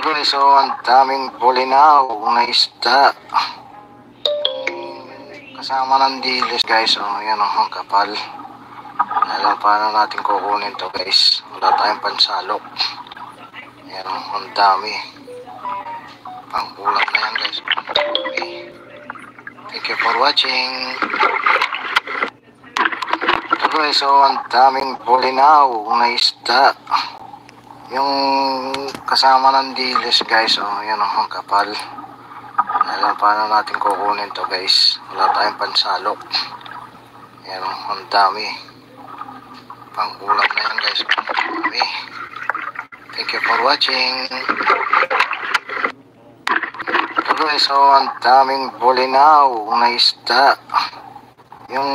guys, so ang daming bulinaw na isda. Kasama ng dilis guys, yan ang kapal. Alam paano natin kukunin to guys. Wala tayong pansalok. Yan ang dami. Pangkulang na yan guys. Okay. Thank you for watching. Ito guys, so ang daming bulinaw na isda. Yung kasama ng dilis guys, yan ang kapal. Alam paano natin kukunin to guys. Wala tayong pansalok. Yan ang dami. Pangkulang na yan guys. Okay. Thank you for watching. Ito guys, so ang daming bulinaw na isda. Yung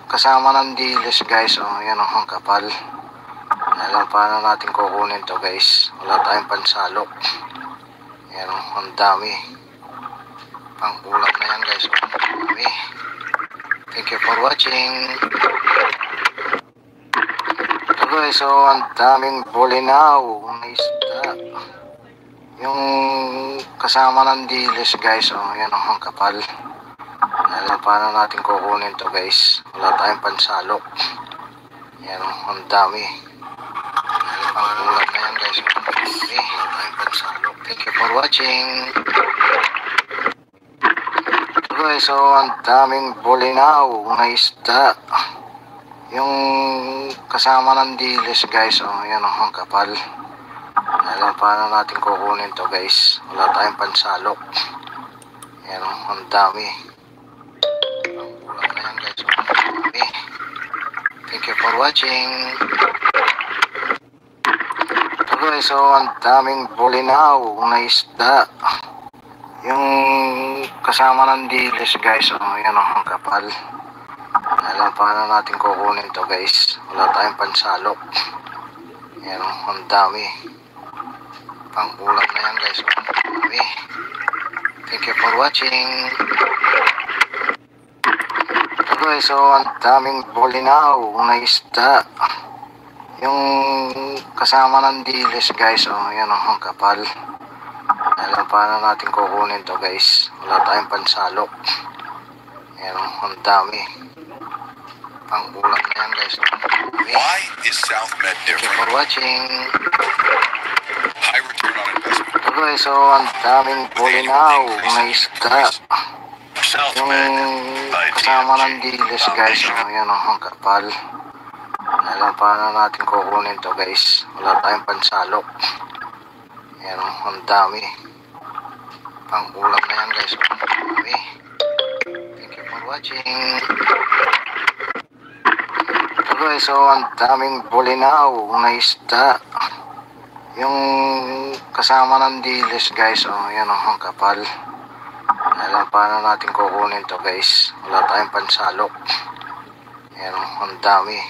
kasama ng dilis guys, yan ang kapal. Alam paano natin kukunin to guys. Wala tayong pansalok. Yan ang dami. Pangkulang na yan guys. Okay. Thank you for watching. Ito guys, so ang daming bulinaw na isda. Yung kasama ng dilis guys, yan ang kapal. Alam paano natin kukunin to guys. Wala tayong pansalok. Yan ang dami. Pangkulang na yan guys. Okay. Wala tayong pansalok. Thank you for watching. Guys, so ang daming bulinaw na isda. Yung kasama ng dilis guys, yan ang kapal. Alam paano natin kukunin to guys. Wala tayong pansalok. Yan ang dami. Pangkulang na yan guys. Okay. Thank you for watching. Ito guys, so ang daming bulinaw na isda. Yung kasama ng dilis guys, yan ang kapal. Alam paano natin kukunin to guys. Wala tayong pansalok. Yan ang dami. Pangkulang na yan guys. Okay. Thank you for watching. Ito guys, so ang daming bulinaw na isda. Yung kasama ng dilis guys, yan ang kapal. Alam paano natin kukunin to guys. Wala tayong pansalok. Yan ang dami. Pangkulang na yan guys. Okay. Why is South Med Thank you different? for watching. High return on investment. Ito guys, so ang daming bulinaw na isda. South Yung Med kasama ng dilis guys, yan ang kapal. Alam paano natin kukunin to guys. Wala tayong pansalok. Yan ang dami. Pangkulang na yan guys. Okay. Thank you for watching. Ito guys, so ang daming bulinaw na isda. Yung kasama ng dilis guys, yan ang kapal. Alam paano natin kukunin to guys. Wala tayong pansalok. Yan ang dami.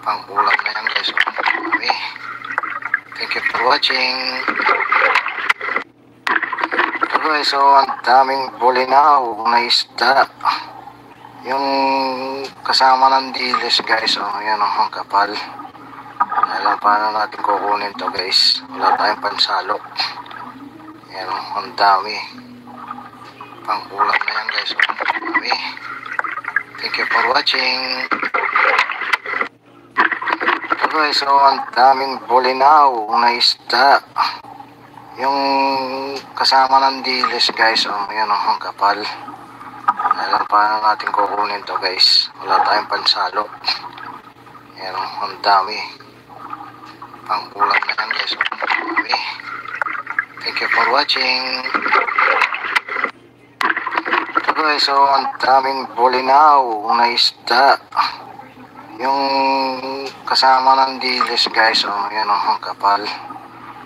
Pangkulang na yan guys. Okay. Thank you for watching. Ito guys, so ang daming bulinaw na isda. Yung kasama ng dilis guys, yan ang kapal. Alam paano natin kukunin to guys. Wala tayong pansalok. Yan ang dami. Pangkulang na yan guys. Okay. Thank you for watching. Ito guys, so ang daming bulinaw na isda. Yung kasama ng dilis guys, yan ang kapal. Alam paano natin kukunin to guys. Wala tayong pansalok. Yan ang dami. Pangkulang na yan guys. Okay. Thank you for watching. Ito guys, so ang daming bulinaw na isda. Yung kasama ng dilis guys, yan ang kapal.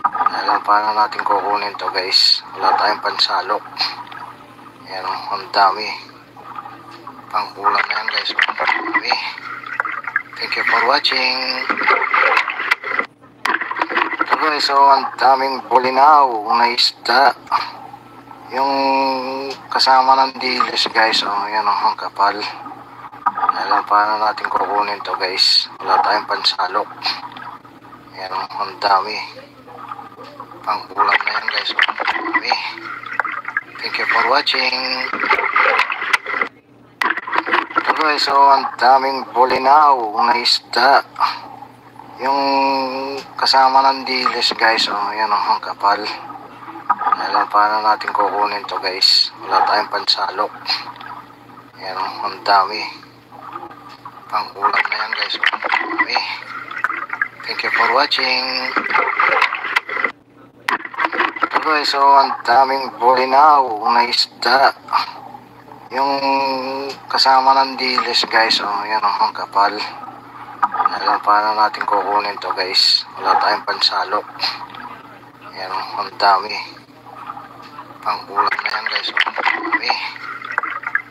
Alam paano natin kukunin to guys. Wala tayong pansalok. Yan ang dami. Pangkulang na yan guys. Okay. Thank you for watching. Ito guys, so ang daming bulinaw na isda. Yung kasama ng dilis guys, yan ang kapal. Alam paano natin kukunin to guys. Wala tayong pansalok. Yan ang dami. Pang-ulam na yan guys. Okay. Thank you for watching. Ito guys, so ang daming bulinaw na isda. Yung kasama ng dilis guys, yan ang kapal. Alam paano natin kukunin to guys. Wala tayong pansalok. Yan ang dami. Pang-ulam na yan guys. Okay. Thank you for watching. Ito guys, so ang daming bulinaw na isda. Yung kasama ng dilis guys, yan ang kapal. Alam paano natin kukunin to guys. Wala tayong pansalok. Yan ang dami. Pang-ulam na yan guys. Okay.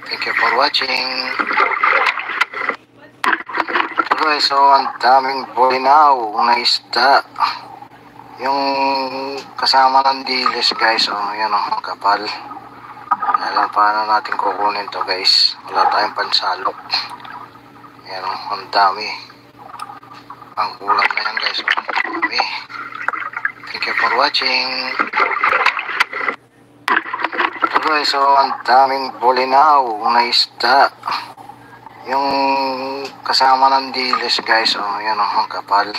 Thank you for watching. Ito guys, so ang daming bulinaw na isda. Yung kasama ng dilis guys, yan ang kapal. Alam paano natin kukunin to guys. Wala tayong pansalok. Yan ang dami. Pang-ulam na yan guys. Okay. Thank you for watching. Ito guys, so ang daming bulinaw na isda. Yung kasama ng dilis guys, yan ang kapal.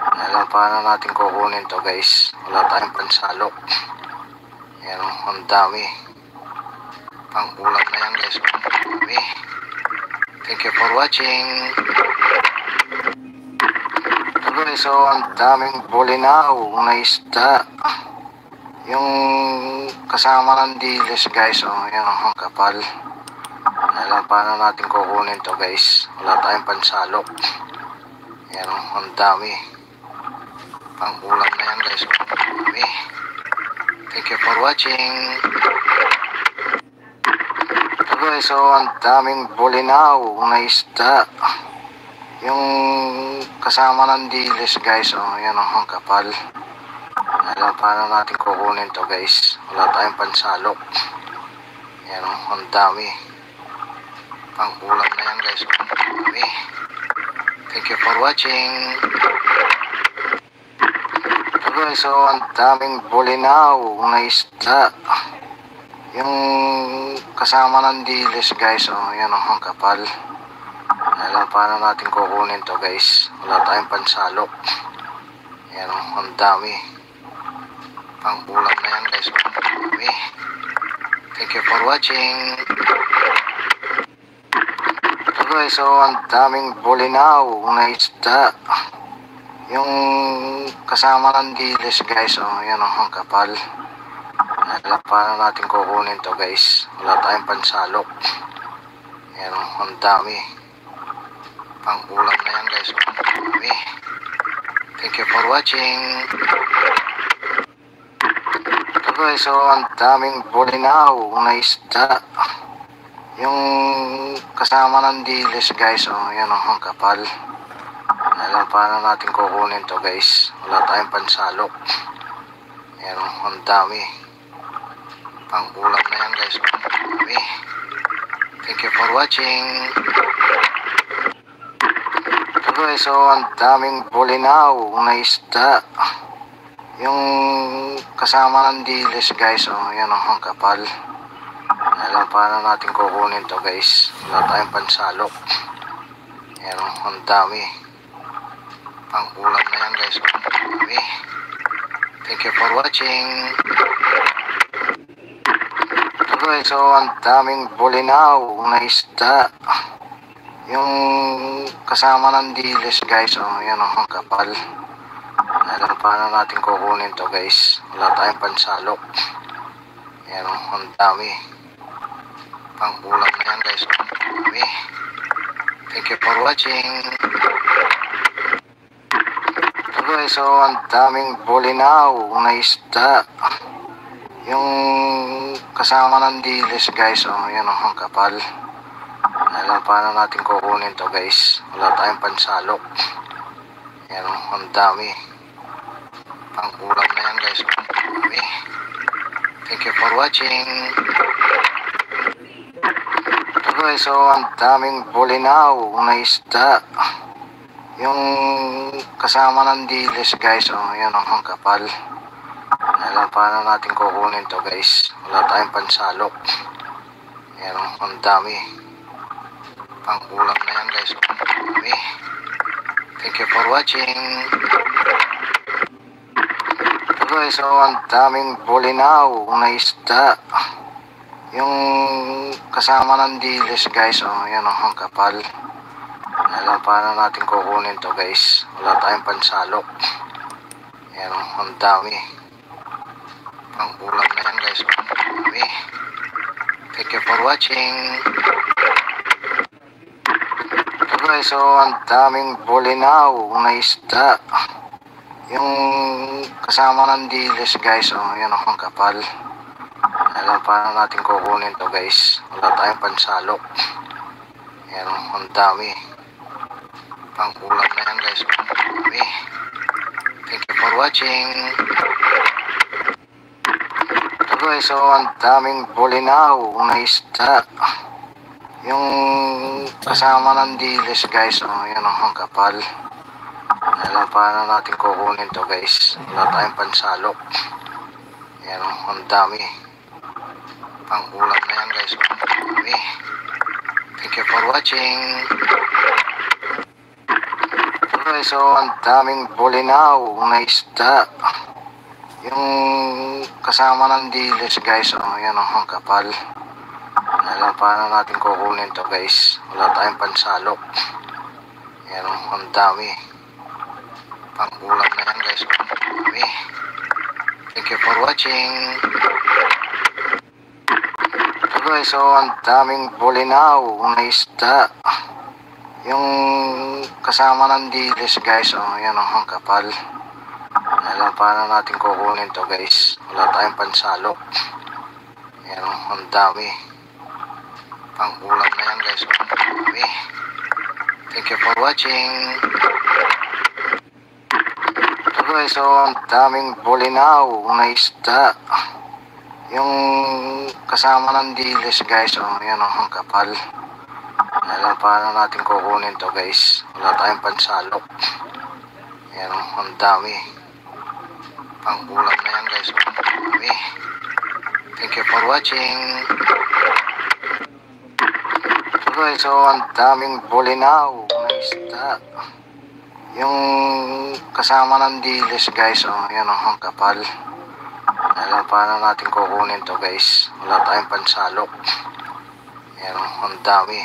Alam paano natin kukunin to guys. Wala tayong pansalok. Yan ang dami. Pang-ulam na yan guys. Okay. Thank you for watching. Ito guys, so ang daming bulinaw na isda. Yung kasama ng dilis guys, yan ang kapal. Alam paano natin kukunin to guys. Wala tayong pansalok. Yan ang dami. Pang-ulam na yan guys. Okay. Thank you for watching. Ito guys, so ang daming bulinaw na isda. Yung kasama ng dilis guys, yan ang kapal. Alam paano natin kukunin to guys. Wala tayong pansalok. Yan ang dami. Pang-ulam na yan guys. Okay. Thank you for watching. Ito guys, so ang daming bulinaw na isda. Yung kasama ng dilis guys, yan ang kapal. Alam paano natin kukunin to guys. Wala tayong pansalok. Yan ang dami. Pang-ulam na yan guys. Okay. Thank you for watching. Ito guys, so ang daming bulinaw na isda. Yung kasama ng dilis guys, yan ang kapal. Alam paano natin kukunin to guys. Wala tayong pansalok. Yan ang dami. Pang-ulam na yan guys. Okay. Thank you for watching. Ito guys, so ang daming bulinaw na isda. Yung kasama ng dilis guys, yan ang kapal. Alam paano natin kukunin to guys. Wala tayong pansalok. Yan ang dami. Pang-ulam na yan guys. Okay. Thank you for watching. Ito guys, so ang daming bulinaw na isda. Yung kasama ng dilis guys, yan ang kapal. Alam paano natin kukunin to guys. Wala tayong pansalok. Yan ang dami. Pang-ulam na yan guys. Okay. Thank you for watching. Ito guys, so ang daming bulinaw na isda. Yung kasama ng dilis guys, yan ang kapal. Alam paano natin kukunin to guys. Wala tayong pansalok. Yan ang dami. Pang-ulam na yan guys. Okay. Thank you for watching. Ito guys, so ang daming bulinaw na isda. Yung kasama ng dilis guys, yan ang kapal. Alam paano natin kukunin to guys. Wala tayong pansalok. Yan ang dami. Pang-ulam na yan guys. Okay. Thank you for watching. Ito guys, so ang daming bulinaw na isda. Yung kasama ng dilis guys, yan ang kapal. Alam, paano natin kukunin to guys? Wala tayong pansalok. Yan, ang dami. Pangkulang na yan guys. Dami. Thank you for watching. Ito guys, ang daming bulinaw na isda. Yung kasama ng dilis guys, yan ang kapal. Alam, paano natin kukunin to guys? Wala tayong pansalok. Yan, ang dami. Pangkulang na yan guys. Dami. Thank you for watching. Ito guys, ang daming bulinaw na isda. Yung kasama ng dilis guys, yan ang kapal. Alam, paano natin kukunin to guys? Wala tayong pansalok. Yan, ang dami. Pangkulang na yan guys. Dami. Thank you for watching. Ito guys, ang daming bulinaw na isda. Yung kasama ng dilis guys, yan ang kapal. Alam, paano natin kukunin to guys? Wala tayong pansalok. Yan, ang dami. Pangkulang na yan guys. Dami. Thank you for watching. Ito guys, ang daming bulinaw na isda. Yung kasama ng dilis guys, yan ang kapal. Alam, paano natin kukunin to guys? Wala tayong pansalok. Yan, ang dami. Pangkulang na yan guys. Dami. Thank you for watching. Ito guys, ang daming bulinaw na isda. Yung kasama ng dilis guys, yan ang kapal. Alam, paano natin kukunin to guys? Wala tayong pansalok. Yan, ang dami. Pangkulang na yan guys. Dami. Thank you for watching. Ito guys, ang daming bulinaw na isda. Yung kasama ng dilis guys, yan ang kapal. Alam, paano natin kukunin to guys? Wala tayong pansalok. Yan, ang dami. Pangkulang na yan guys. Dami. Thank you for watching. Ito guys, ang daming bulinaw na isda. Yung kasama ng dilis guys, yan ang kapal. Alam, paano natin kukunin to guys? Wala tayong pansalok. Yan, ang dami.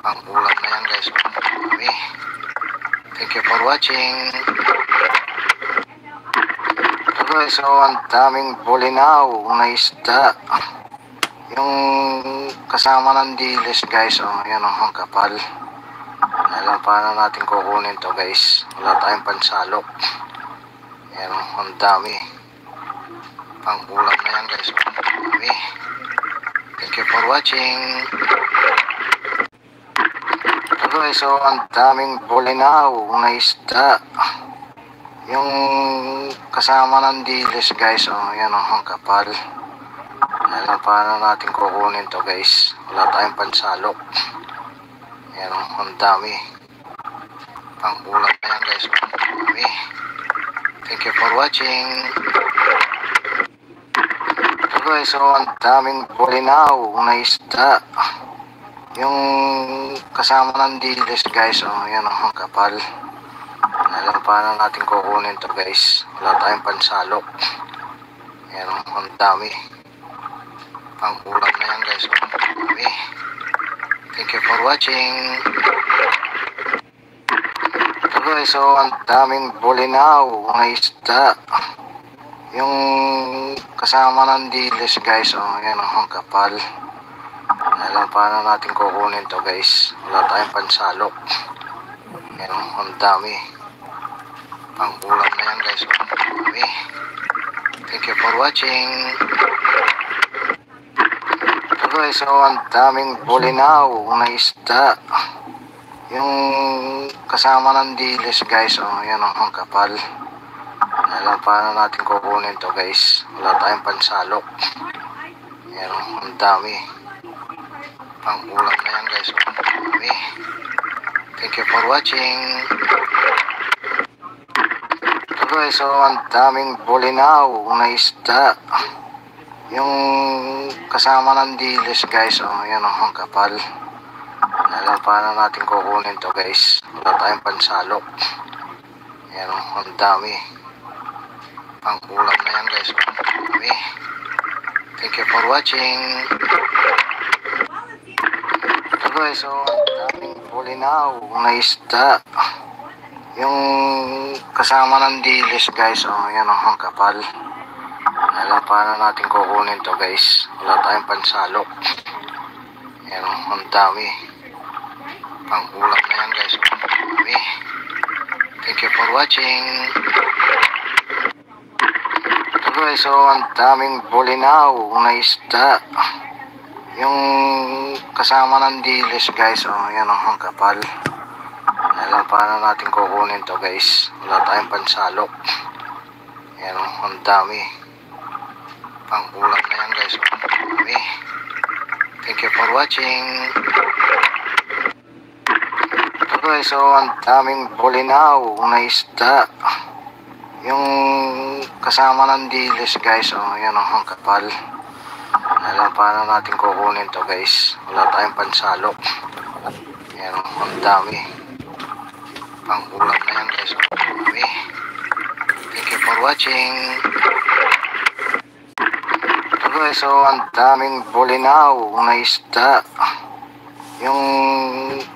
Pangkulang na yan guys. Dami. Thank you for watching. Ito guys, ang daming bulinaw na isda. Yung kasama ng dilis guys, yan ang kapal. Alam, paano natin kukunin to guys? Wala tayong pansalok. Yan, ang dami. Pangkulang na yan guys. Dami. Thank you for watching. Ito guys, ang daming bulinaw na isda. Yung kasama ng dilis guys, yan ang kapal. Alam, paano natin kukunin to guys? Wala tayong pansalok. Yan, ang dami. Pangkulang na yan guys. Dami. Thank you for watching. Ito guys, ang daming bulinaw na isda. Yung kasama ng dilis guys, yan ang kapal. Alam, paano natin kukunin to guys? Wala tayong pansalok. Yan, ang dami. Pangkulang na yan guys. Dami. Thank you for watching. Ito guys, ang daming bulinaw na isda. Yung kasama ng dilis guys, yan ang kapal. Alam, paano natin kukunin to guys? Wala tayong pansalok. Yan, ang dami. Pangkulang na yan guys. Dami. Thank you for watching. Ito guys, ang daming bulinaw na isda. Yung kasama ng dilis guys, yan ang kapal. Alam, paano natin kukunin to guys? Wala tayong pansalok. Yan, ang dami. Pangkulang na yan guys. Dami. Thank you for watching. Ito guys, so ang daming bulinaw na isda. Yung kasama ng dilis guys, yan ang kapal. Alam, paano natin kukunin to guys? Wala tayong pansalok. Yan ang dami. Pangkulang na yan guys. Dami. Thank you for watching. Ito guys, so ang daming bulinaw na isda. Yung kasama ng dilis guys, yan ang kapal. Alam, paano natin kukunin to guys? Wala tayong pansalok. Yan ang dami. Pangkulang na yan guys. Dami. Thank you for watching. Ito guys, so ang daming bulinaw na isda. Yung kasama ng dilis guys, yan ang kapal. Alam, paano natin kukunin to guys? Wala tayong pansalok. Yan ang dami. Pangkulang na yan guys. Dami. Thank you for watching. Ito guys, so ang daming bulinaw na isda. Yung kasama ng dilis guys, yan ang kapal. Alam, paano natin kukunin to guys? Wala tayong pansalok. Yan ang dami. Pangkulang na yan guys. Dami. Thank you for watching. Ito guys, so ang daming bulinaw na isda. Yung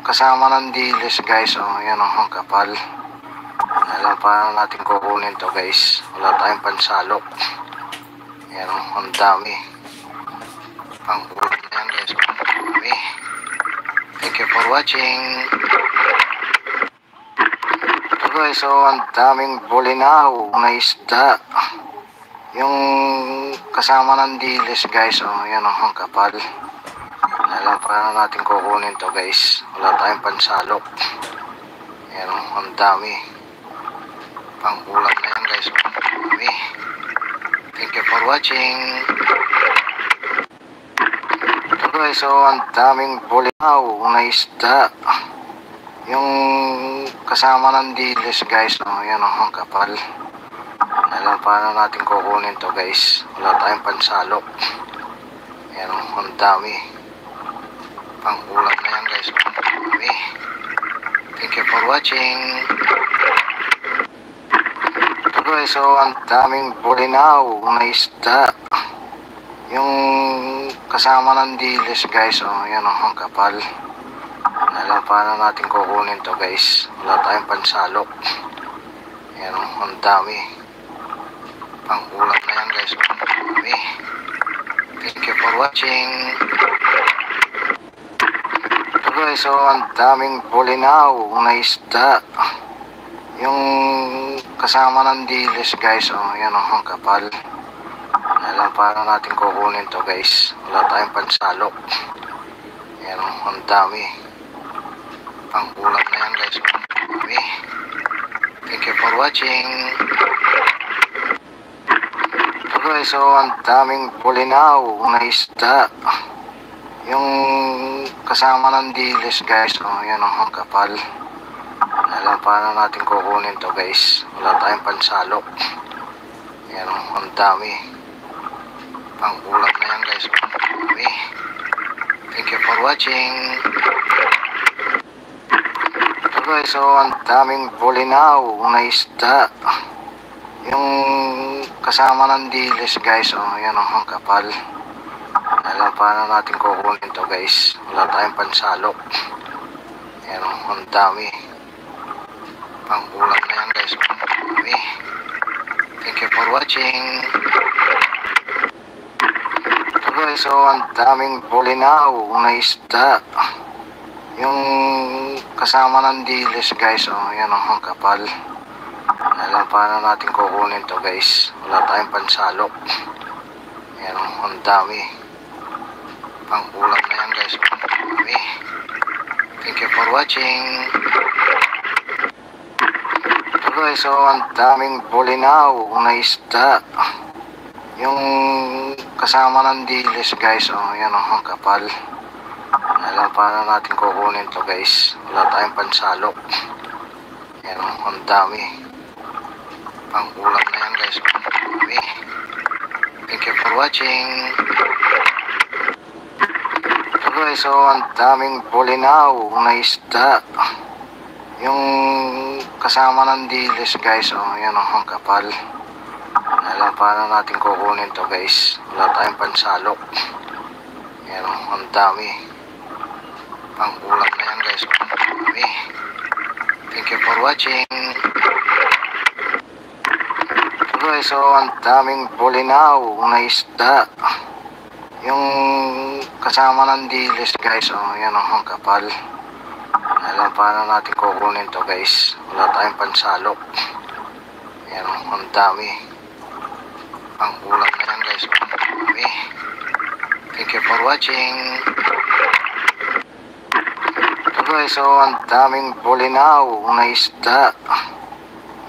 kasama ng dilis guys, yan ang kapal. Alam, paano natin kukunin to guys? Wala tayong pansalok. Yan ang dami. Pangkulang na yan guys. Dami. Thank you for watching. Ito guys, so ang daming bulinaw na isda. Yung kasama ng dilis guys, yan ang kapal. Alam, paano natin kukunin to guys? Wala tayong pansalok. Yan ang dami. Pangkulang na yan guys. Dami. Thank you for watching. Ito guys, so ang daming bulinaw na isda. Yung kasama ng dilis guys, yan ang kapal. Alam, paano natin kukunin to guys? Wala tayong pansalok. Yan ang dami. Pangkulang na yan guys. Dami. Thank you for watching. Ito guys, so ang daming bulinaw na isda. Yung kasama ng dilis guys, yan ang kapal. Alam, paano natin kukunin to guys? Wala tayong pansalok. Yan ang dami. Pangkulang na yan guys. Dami. Thank you for watching. Ito guys, so ang daming bulinaw na isda. Yung kasama ng dilis guys, yan ang kapal. Alam, paano natin kukunin to guys? Wala tayong pansalok. Yan ang dami. Pangkulang na yan guys. Dami. Thank you for watching. Ito guys, so ang daming bulinaw na isda. Yung kasama ng dilis guys, yan ang kapal. Alam, paano natin kukunin to guys? Wala tayong pansalok. Yan ang dami. Pangkulang na yan guys. Dami. Thank you for watching. Ito guys, so ang daming bulinaw na isda. Yung kasama ng dilis guys, yan ang kapal. Alam, paano natin kukunin to guys? Wala tayong pansalok. Yan ang dami. Pangkulang na yan guys. Dami. Thank you for watching. Ito guys, so ang daming bulinaw na isda. Yung kasama ng dilis guys, yan ang kapal. Alam, paano natin kukunin to guys? Wala tayong pansalok. Yan ang dami. Pangkulang na yan guys. Dami. Thank you for watching. Ito guys, so ang daming bulinaw na isda. Yung kasama ng dilis guys, yan ang kapal. Alam paano natin kukunin to guys. Wala tayong pansalo. Yan, ang dami. Pangkulang na yan guys. Okay. Thank you for watching. Okay, so ang daming bulinaw na isda. Yung kasama ng dilis guys. Oh, yan ang kapal. Alam paano natin kukunin to guys. Wala tayong pansalo. Yan, ang dami. Pangkulang na yan guys. Okay. Thank you for watching. Okay, so ang daming bulinaw na isda. Yung kasama ng dilis guys. Oh, yan ang kapal. Alam paano natin kukunin to guys. Wala tayong pansalo. Yan, ang dami. Pangkulang na yan guys. Okay. Thank you for watching. Okay, so ang daming bulinaw na isda.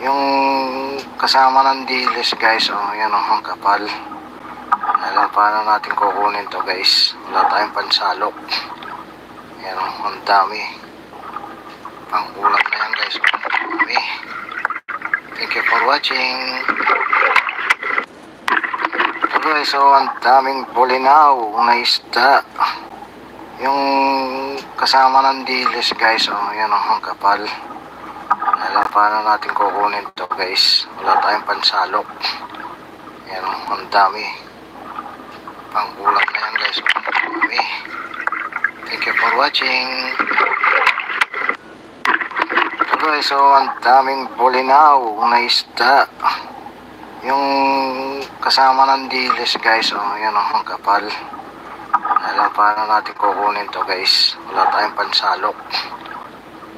Yung kasama ng dilis guys. Oh, yan ang kapal. Alam paano natin kukunin to guys. Wala tayong pansalo. Yan, ang dami. Pangkulang na yan guys. Okay. Thank you for watching. Okay, so ang daming bulinaw na isda. Yung kasama ng dilis guys. Oh, yan ang kapal. Alam paano natin kukunin to guys. Wala tayong pansalo. Yan, ang dami. Pangkulang na yan guys. Okay. Thank you for watching. Okay, so ang daming bulinaw na isda. Yung kasama ng dilis guys. Oh, yan ang kapal. Alam paano natin kukunin to guys. Wala tayong pansalo.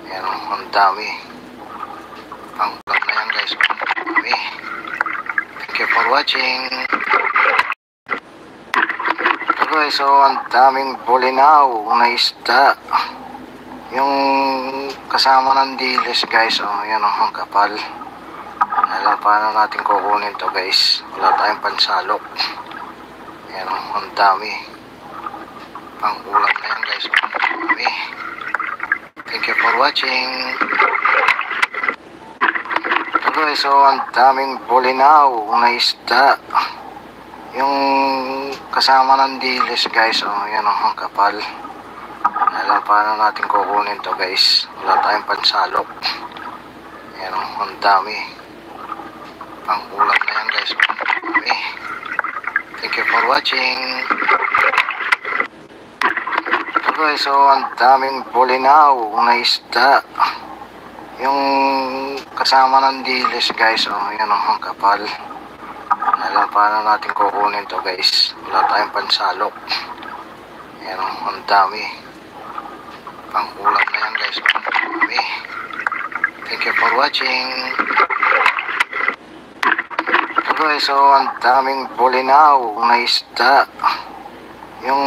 Yan, ang dami. Pangkulang na yan guys. Okay. Thank you for watching. Okay, so ang daming bulinaw na isda. Yung kasama ng dilis guys. Oh, yan ang kapal. Alam paano natin kukunin to guys. Wala tayong pansalo. Yan, ang dami. Pangkulang na yan guys. Okay. Thank you for watching. Okay, so ang daming bulinaw na isda. Yung kasama ng dilis guys. Oh, yan ang kapal. Alam paano natin kukunin to guys. Wala tayong pansalo. Yan, ang dami. Pangkulang na yan guys. Okay. Thank you for watching. Okay, so ang daming bulinaw na isda. Yung kasama ng dilis guys. Oh, yan ang kapal. Alam paano natin kukunin to guys. Wala tayong pansalo. Yan, ang dami. Pangkulang na yan guys. Okay. Thank you for watching. Okay, so ang daming bulinaw na isda. Yung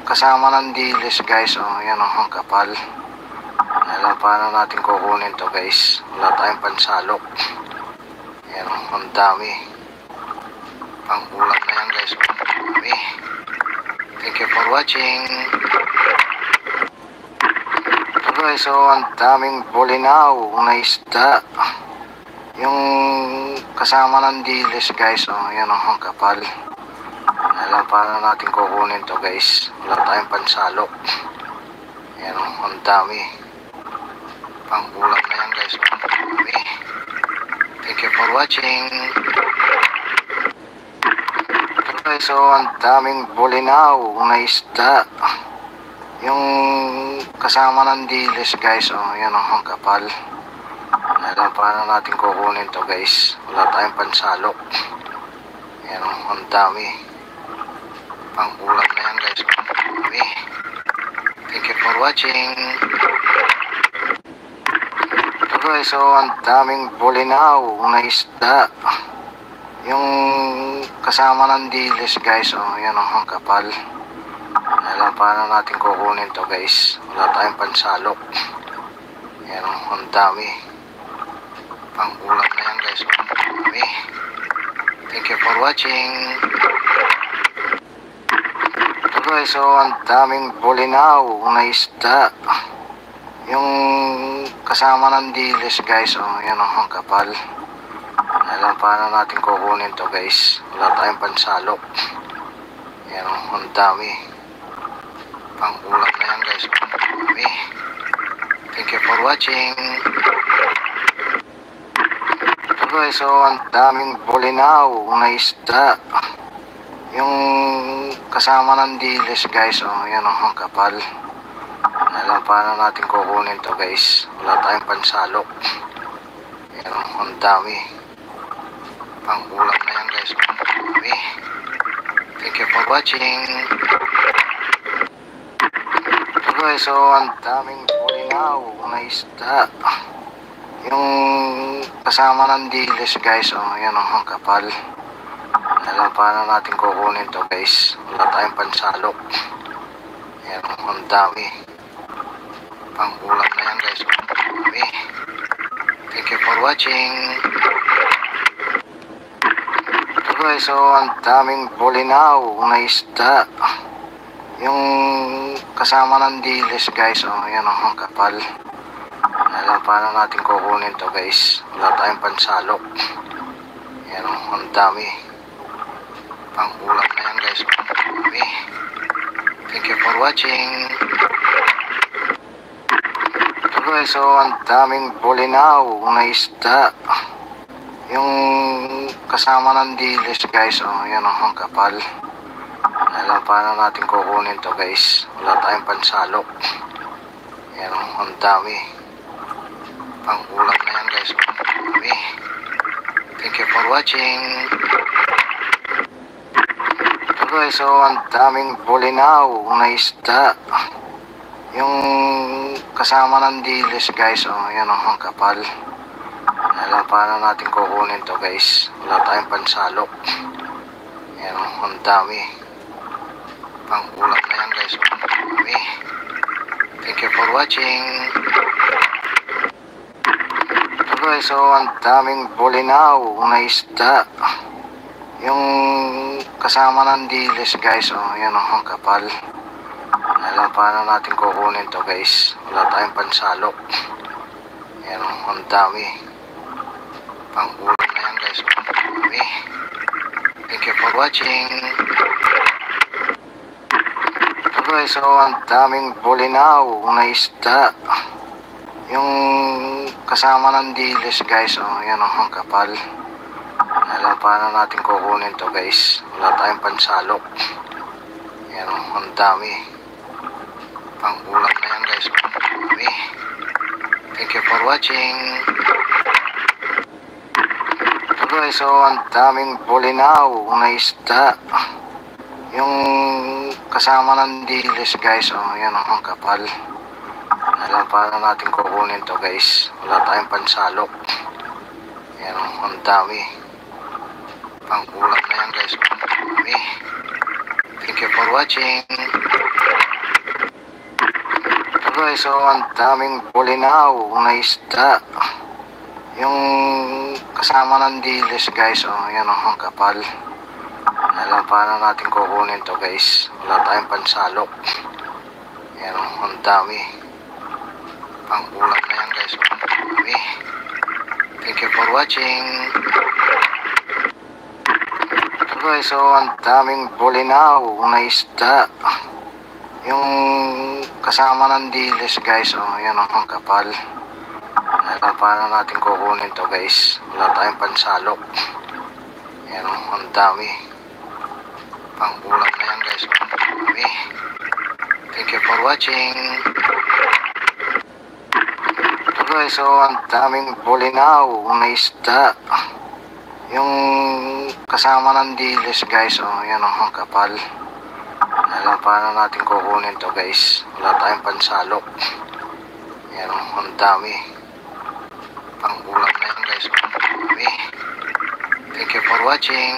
kasama ng dilis guys. Oh, yan ang kapal. Alam paano natin kukunin to guys. Wala tayong pansalo. Yan, ang dami. Pangkulang na yan guys. Okay. Thank you for watching. Okay, so ang daming bulinaw na isda. Yung kasama ng dilis guys. Oh, yan ang kapal. Alam paano natin kukunin to guys. Wala tayong pansalo. Yan, ang dami. Pangkulang na yan guys. Okay. Thank you for watching. Okay, so ang daming bulinaw na isda. Yung kasama ng dilis guys. Oh, yan ang kapal. Alam paano natin kukunin to guys. Wala tayong pansalo. Yan, ang dami. Pangkulang na yan guys. Okay. Thank you for watching. Okay, so ang daming bulinaw na isda. Yung kasama ng dilis guys. Oh, yan ang kapal. Alam paano natin kukunin to guys. Wala tayong pansalo. Yan, ang dami. Pangkulang na yan guys. Okay. Thank you for watching. guys, so ang daming bulinaw na isda. Yung kasama ng dilis guys, yan ang kapal. Alam paano natin kukunin to guys. Wala tayong pansalok. Yan ang dami. Pang-ulam na yan guys. Okay. Thank you for watching. So guys, so ang daming bulinaw na isda. Yung kasama ng dilis guys, yan ang kapal. Alam paano natin kukunin to guys. Wala tayong pansalok. Yan ang dami. Pang-ulam na yan guys. Okay. Thank you for watching. So guys, so ang daming bulinaw na isda. Yung kasama ng dilis guys, yan ang kapal. Alam paano natin kukunin to guys. Wala tayong pansalok. Yan ang dami. Pang-ulam na yan guys. Okay. Thank you for watching. So guys, so ang daming bulinaw na isda. Yung kasama ng dilis guys, yan ang kapal. Alam paano natin kukunin to guys. Wala tayong pansalok. Yan ang dami. Pang-ulam na yan guys. Okay. Thank you for watching. So guys, so ang daming bulinaw na isda. Yung kasama ng dilis guys, yan ang kapal. Alam paano natin kukunin to guys. Wala tayong pansalok. Yan ang dami. Pang-ulam na yan guys. Okay. Thank you for watching. So guys, so ang daming bulinaw na isda. Yung kasama ng dilis guys, yan ang kapal. Alam paano natin kukunin to guys. Wala tayong pansalok. Yan ang dami. Pang-ulam na yan guys. Okay. Thank you for watching. So guys, so ang daming bulinaw na isda. Yung kasama ng dilis guys, yan ang kapal. Alam paano natin kukunin to guys. Wala tayong pansalok. Yan ang dami. Pang-ulam na yan guys. Okay. Thank you for watching. So guys, so ang daming bulinaw na isda. Yung kasama ng dilis guys, yan ang kapal. Alam paano natin kukunin to guys. Wala tayong pansalok. Yan ang dami. Pang-ulam na yan guys. Okay. Thank you for watching. So guys, so ang daming bulinaw na isda. Yung kasama ng dilis guys, yan ang kapal. Alam paano natin kukunin to guys. Wala tayong pansalok. Yan ang dami. Pang-ulam na yan guys. Okay. Thank you for watching. So guys, so ang daming bulinaw na isda. Yung kasama ng dilis guys, yan ang kapal. Alam paano natin kukunin to guys. Wala tayong pansalok. Yan ang dami. Pang-ulam na yan guys. Okay. Thank you for watching. So guys, so ang daming bulinaw na isda. Yung kasama ng dilis guys, yan ang kapal. Alam paano natin kukunin to guys. Wala tayong pansalok. Yan ang dami. Pang-ulam na yan guys. Okay. Thank you for watching. So guys, so ang daming bulinaw na isda. Yung kasama ng dilis guys, yan ang kapal. Alam paano natin kukunin to guys. Wala tayong pansalok. Yan ang dami. Pang-ulam na yan guys. Okay. Thank you for watching.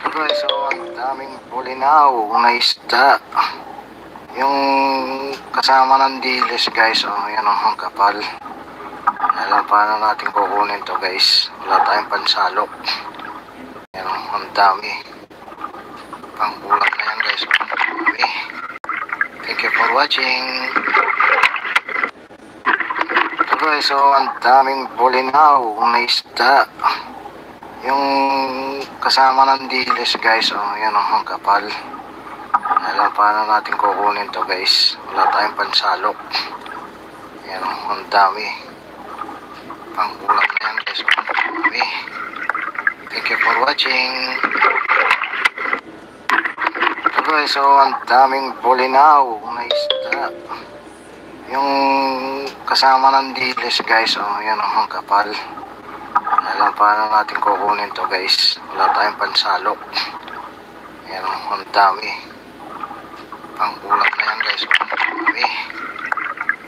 So guys, so ang daming bulinaw na isda. Yung kasama ng dilis guys, yan ang kapal. Alam paano natin kukunin to guys. Wala tayong pansalok. Yan ang dami. Pangkulang na yan guys. Okay. Thank you for watching. Ito guys, so ang daming bulinaw na isda. Yung kasama ng dilis guys, yan ang kapal. Alam paano natin kukunin to guys. Wala tayong pansalok. Yan ang dami. Pangkulang na yan guys. Okay. Thank you for watching. Ito guys, so ang daming bulinaw na isda. Yung kasama ng dilis guys, yan ang kapal. Alam paano natin kukunin to guys. Wala tayong pansalok. Yan ang dami. Pangkulang na yan guys. Okay.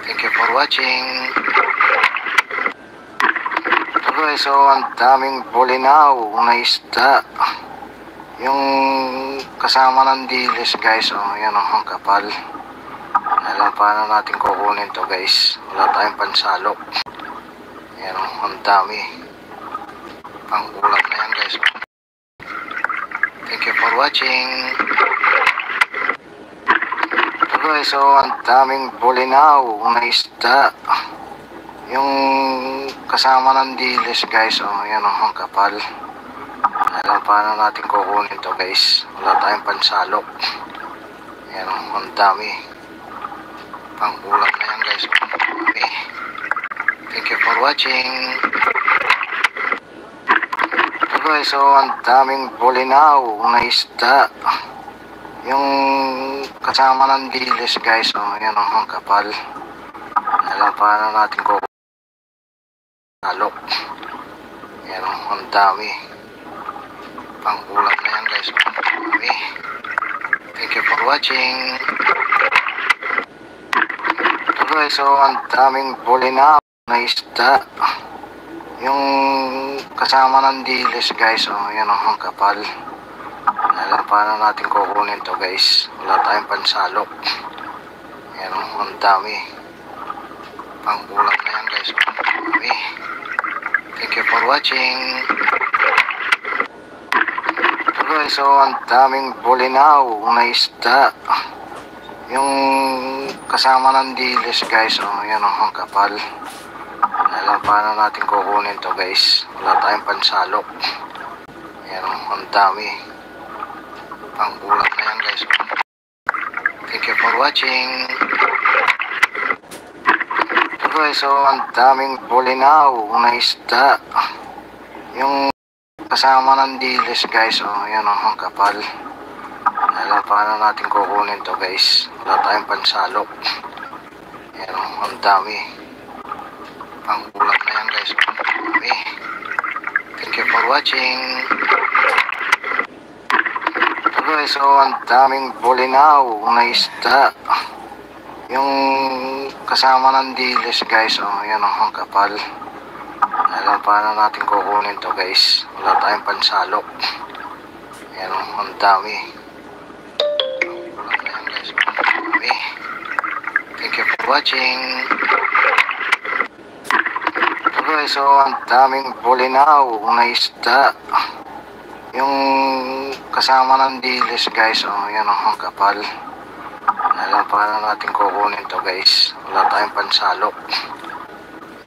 Thank you for watching. Ito guys, so ang daming bulinaw na isda. Yung kasama ng dilis guys, yan ang kapal. Alam paano natin kukunin to guys. Wala tayong pansalok. Yan ang dami. Pangkulang na yan guys. Thank you for watching. Ito guys, so ang daming bulinaw na isda. Yung kasama ng dilis guys, yan ang kapal. Alam paano natin kukunin to guys. Wala tayong pansalok. Yan ang dami. Pangkulang na yan guys. Okay. Thank you for watching. Ito guys, so ang daming bulinaw na isda. Yung kasama ng dilis guys, yan ang kapal. Alam paano natin kukunin. Salok. Yan ang dami. Pangkulang na yan guys. Okay. Thank you for watching. Ito guys, so ang daming bulinaw na isda. Yung kasama ng dilis guys, yan ang kapal. Alam paano natin kukunin to guys. Wala tayong pansalok. Yan ang dami. Pangkulang na yan guys. Okay. Thank you for watching. Ito guys, so ang daming bulinaw na isda. Yung kasama ng dilis guys, yan ang kapal. Alam paano natin kukunin to guys. Wala tayong pansalok. Yan ang dami. Pangkulang na yan guys. Thank you for watching. Ito guys, so ang daming bulinaw na isda. Yung kasama ng dilis guys, yan ang kapal. Alam paano natin kukunin to guys. Wala tayong pansalok. Yan ang dami. Pangkulang na yan guys. Okay. Thank you for watching. Ito guys, so ang daming bulinaw na isda. Yung kasama ng dilis guys, yan ang kapal. Alam paano natin kukunin to guys. Wala tayong pansalok. Yan ang dami. Pangkulang na yan guys. Okay. Thank you for watching. Ito guys, so ang daming bulinaw na isda. Yung kasama ng dilis guys, yan ang kapal. Alam paano natin kukunin to guys. Wala tayong pansalok.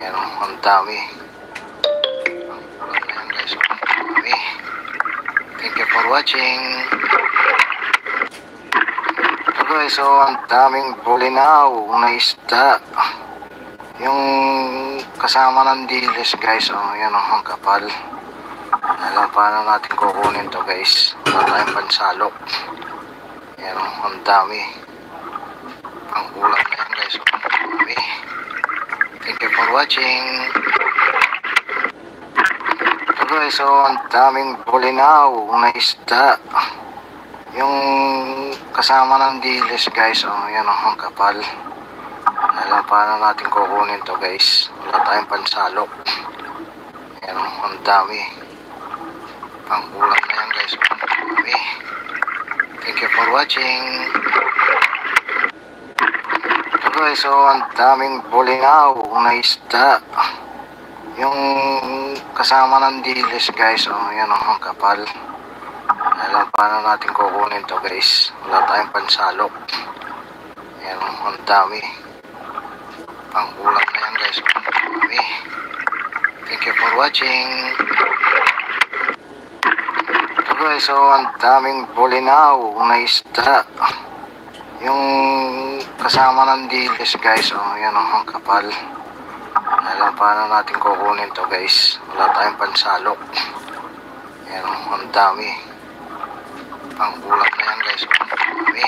Yan ang dami. Pangkulang na yan guys. Okay. Thank you for watching. Ito guys, so ang daming bulinaw na isda. Yung kasama ng dilis guys, yan ang kapal. Alam paano natin kukunin to guys. Wala tayong pansalok. Yan ang dami. Pangkulang na yan guys. Okay. Thank you for watching. Ito guys, so ang daming bulinaw na isda. Yung kasama ng dilis guys, yan ang kapal. Alam paano natin kukunin to guys. Wala tayong pansalok. Yan ang dami. Pangkulang na yan guys. Okay. Thank you for watching. Ito guys, so ang daming bulinaw na isda. Yung kasama ng dilis guys, yan ang kapal. Alam paano natin kukunin to guys. Wala tayong pansalok. Ayan, ang dami. Pang ulam na yan guys. Dami. Thank you for watching. Ito guys, so ang daming bulinaw na isda. Yung kasama ng dilis guys. Ayan, ang kapal. Alam paano natin kukunin to guys. Wala tayong pansalok. Ayan, ang dami. Pang ulam na yan guys. Dami.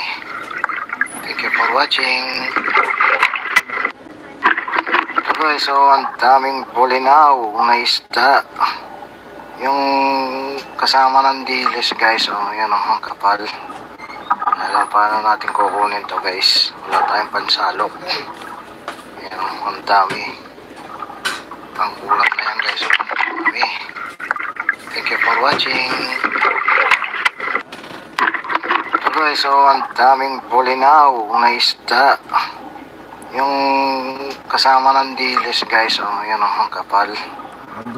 Thank you for watching. Ito guys, so ang daming bulinaw na isda. Yung kasama ng dilis guys. Ayan, ang kapal. Alam paano natin kukunin to guys. Wala tayong pansalok. Ayan, ang dami. Pang ulam na yan guys. Dami. Thank you for watching. Ito guys, so ang daming bulinaw na isda. Yung kasama ng dilis guys. Ayan, ang kapal.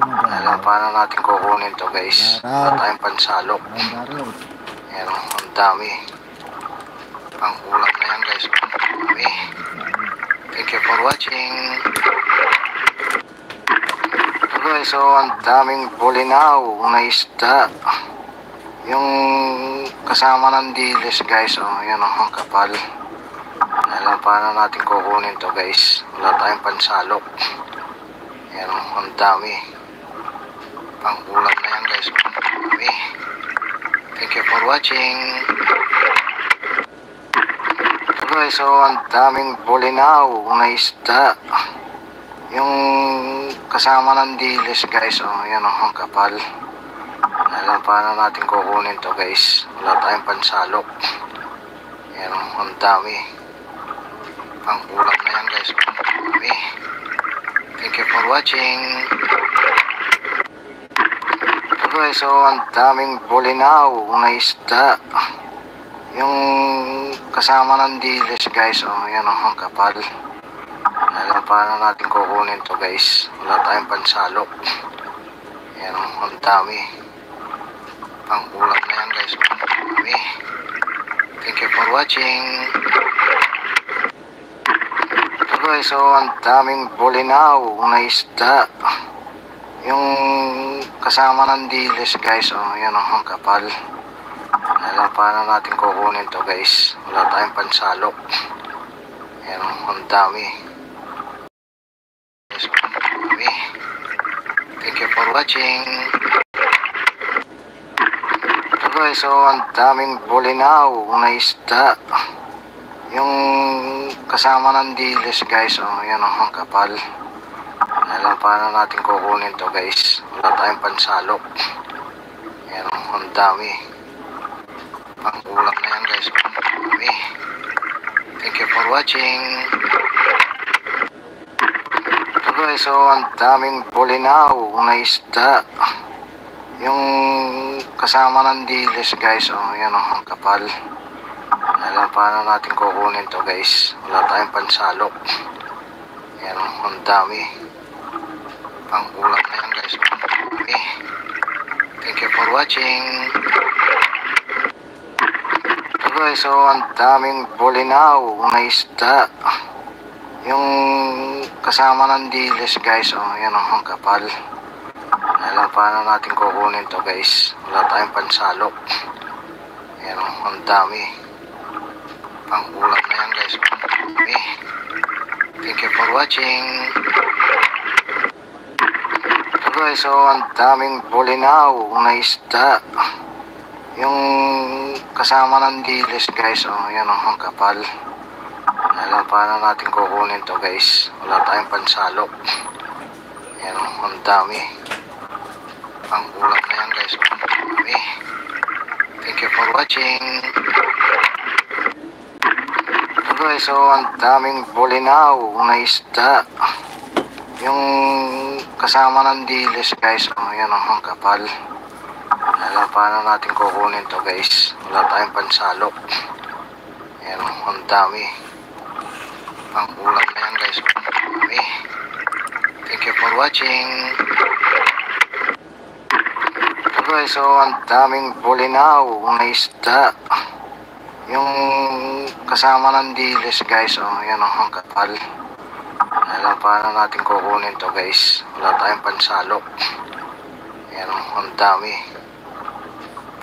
Alam paano natin kukunin to guys. Wala tayong pansalok. Ayan, ang dami. Pang ulam na yan guys. Dami. Thank you for watching. Ito guys, so ang daming bulinaw na isda. Yung kasama ng dilis guys. Ayan, ang kapal. Alam paano natin kukunin to guys. Wala tayong pansalok. Ayan, ang dami. Pang ulam na yan guys. Dami. Thank you for watching. Ito guys, so ang daming bulinaw na isda. Yung kasama ng dilis guys. Ayan, ang kapal. Alam paano natin kukunin to guys. Wala tayong pansalok. Ayan, ang dami. Pang ulam na yan guys. Dami. Thank you for watching. Ito guys, so ang daming bulinaw na isda. Yung kasama ng dilis guys. Ayan, ang kapal. Alam paano natin kukunin to guys. Wala tayong pansalok. Ayan, ang dami. Pang ulam na yan guys. Dami. Thank you for watching. Ito guys, so ang daming bulinaw na isda. Yung kasama ng dilis guys. Ayan, ang kapal. Alam paano natin kukunin to guys. Wala tayong pansalok. Ayan, ang dami. Dami. Thank you for watching. Ito guys, so ang daming bulinaw na isda. Yung kasama ng dilis guys. Ayan, ang kapal. Alam paano natin kukunin to guys. Wala tayong pansalok. Ayan, ang dami. Pang ulam na yan guys. Dami. Thank you for watching. Ito guys, so ang daming bulinaw na isda. Yung kasama ng dilis guys. Ayan, ang kapal. Alam paano natin kukunin to guys. Wala tayong pansalok. Ayan, ang dami. Pang ulam na yan guys. Dami. Thank you for watching. Ito guys, so ang daming bulinaw na isda. Yung kasama ng dilis guys. Ayan, ang kapal. Alam paano natin kukunin to guys. Wala tayong pansalok. Ayan, ang dami. Pang ulam na yan guys. Dami. Thank you for watching. Ito guys, so ang daming bulinaw na isda. Yung kasama ng dilis guys. Ayan, ang kapal. Alam paano natin kukunin to guys. Wala tayong pansalok. Ayan, ang dami. Pang ulam na yan guys. Dami. Thank you for watching. Ito guys, so ang daming bulinaw na isda. Yung kasama ng dilis guys. Ayan, ang kapal. Alam paano natin kukunin to guys. Wala tayong pansalok. Ayan, ang dami. Pang ulam na yan guys. Dami. Thank you for watching. Ito guys, so ang daming bulinaw na isda. Yung kasama ng dilis guys, yan ang kapal. Alam, paano natin kukunin to guys? Wala tayong pansalok. Yan ang dami.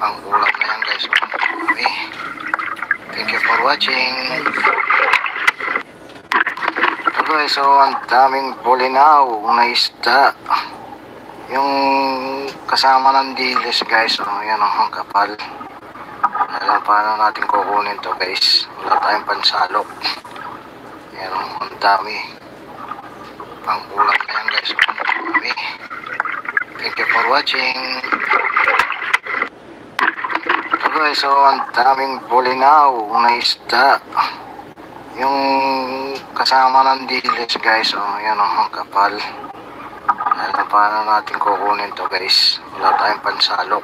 Pangkulang na yan guys. Okay. Thank you for watching. So guys, so ang daming bulinaw na isda. Yung kasama ng dilis guys, yan ang kapal. Alam, paano natin kukunin to guys? Wala tayong pansalok. Yan ang dami. Pangkulang na yan guys. Okay. Thank you for watching. So guys, so ang daming bulinaw na isda. Yung kasama ng dilis guys, yan ang kapal. Alam, paano natin kukunin to guys? Wala tayong pansalok.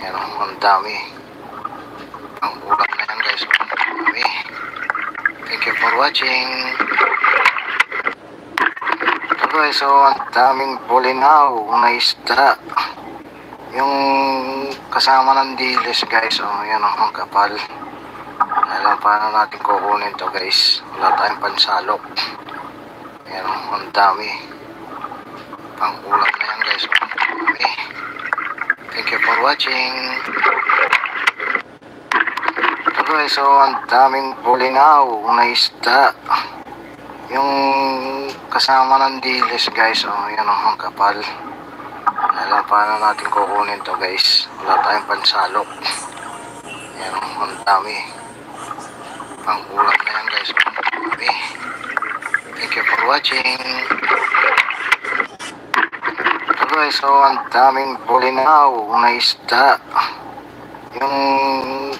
Yan ang dami. Pangkulang na yan guys. Okay. Thank you for watching. So guys, so ang daming bulinaw na isda. Yung kasama ng dilis guys, yan ang kapal. Alam, paano natin kukunin to guys? Wala tayong pansalok. Yan ang dami. Pangkulang na yan guys. Okay. Thank you for watching. So guys, so ang daming bulinaw na isda. Yung kasama ng dilis guys, yan ang kapal. Alam, paano natin kukunin to guys? Wala tayong pansalok. Yan ang dami. Pangkulang na yan guys. Okay. Thank you for watching. So guys, so ang daming bulinaw na isda. Yung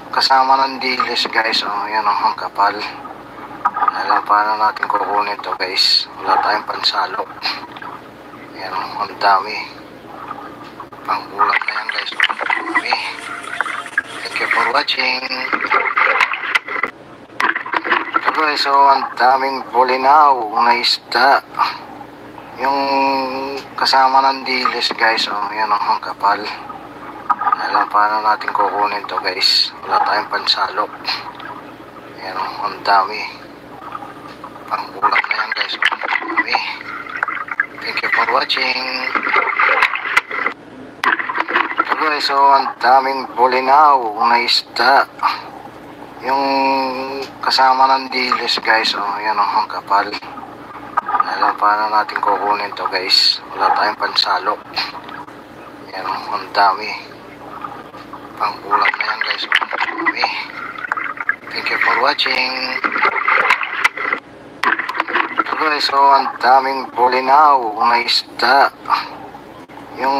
kasama ng dilis guys, yan ang kapal. Alam, paano natin kukunin to guys? Wala tayong pansalok. Yan ang dami. Pangkulang na yan guys. Okay. Thank you for watching. So guys, so ang daming bulinaw na isda. Yung kasama ng dilis guys, yan ang kapal. Alam, paano natin kukunin to guys? Wala tayong pansalok. Yan ang dami. Pangkulang na yan guys. Okay. Thank you for watching. So guys, so ang daming bulinaw na isda. Yung kasama ng dilis guys, yan ang kapal. Alam, paano natin kukunin to guys? Wala tayong pansalok. Yan ang dami. Pangkulang na yan guys. Okay. Thank you for watching. So guys, so ang daming bulinaw na isda. Yung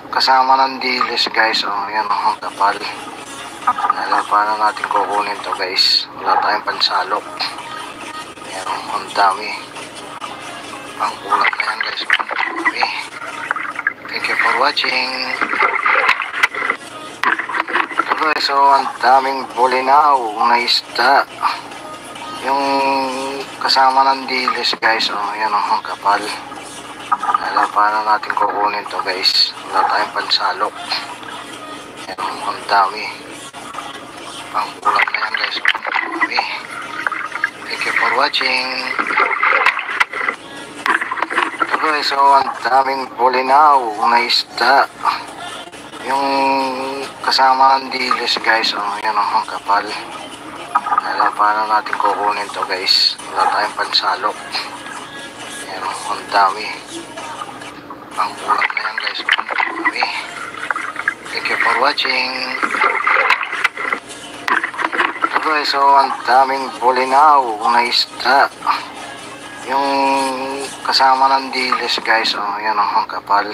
kasama ng dilis guys, yan ang kapal. Alam, paano natin kukunin to guys? Wala tayong pansalok. Yan ang dami. Pangkulang na yan guys. Okay. Thank you for watching. So guys, so ang daming bulinaw na isda. Yung kasama ng dilis guys, yan ang kapal. Alam, paano natin kukunin to guys? Wala tayong pansalok. Yan ang dami. Pangkulang na yan guys. Okay. Thank you for watching. So guys, so ang daming bulinaw na isda. Yung kasama ng dilis guys, yan ang kapal. Alam, paano natin kukunin to guys? Wala tayong pansalok. Yan ang dami. Pangkulang na yan guys. Okay. Thank you for watching. So guys, so ang daming bulinaw na isda. Yung kasama ng dilis guys, yan ang kapal.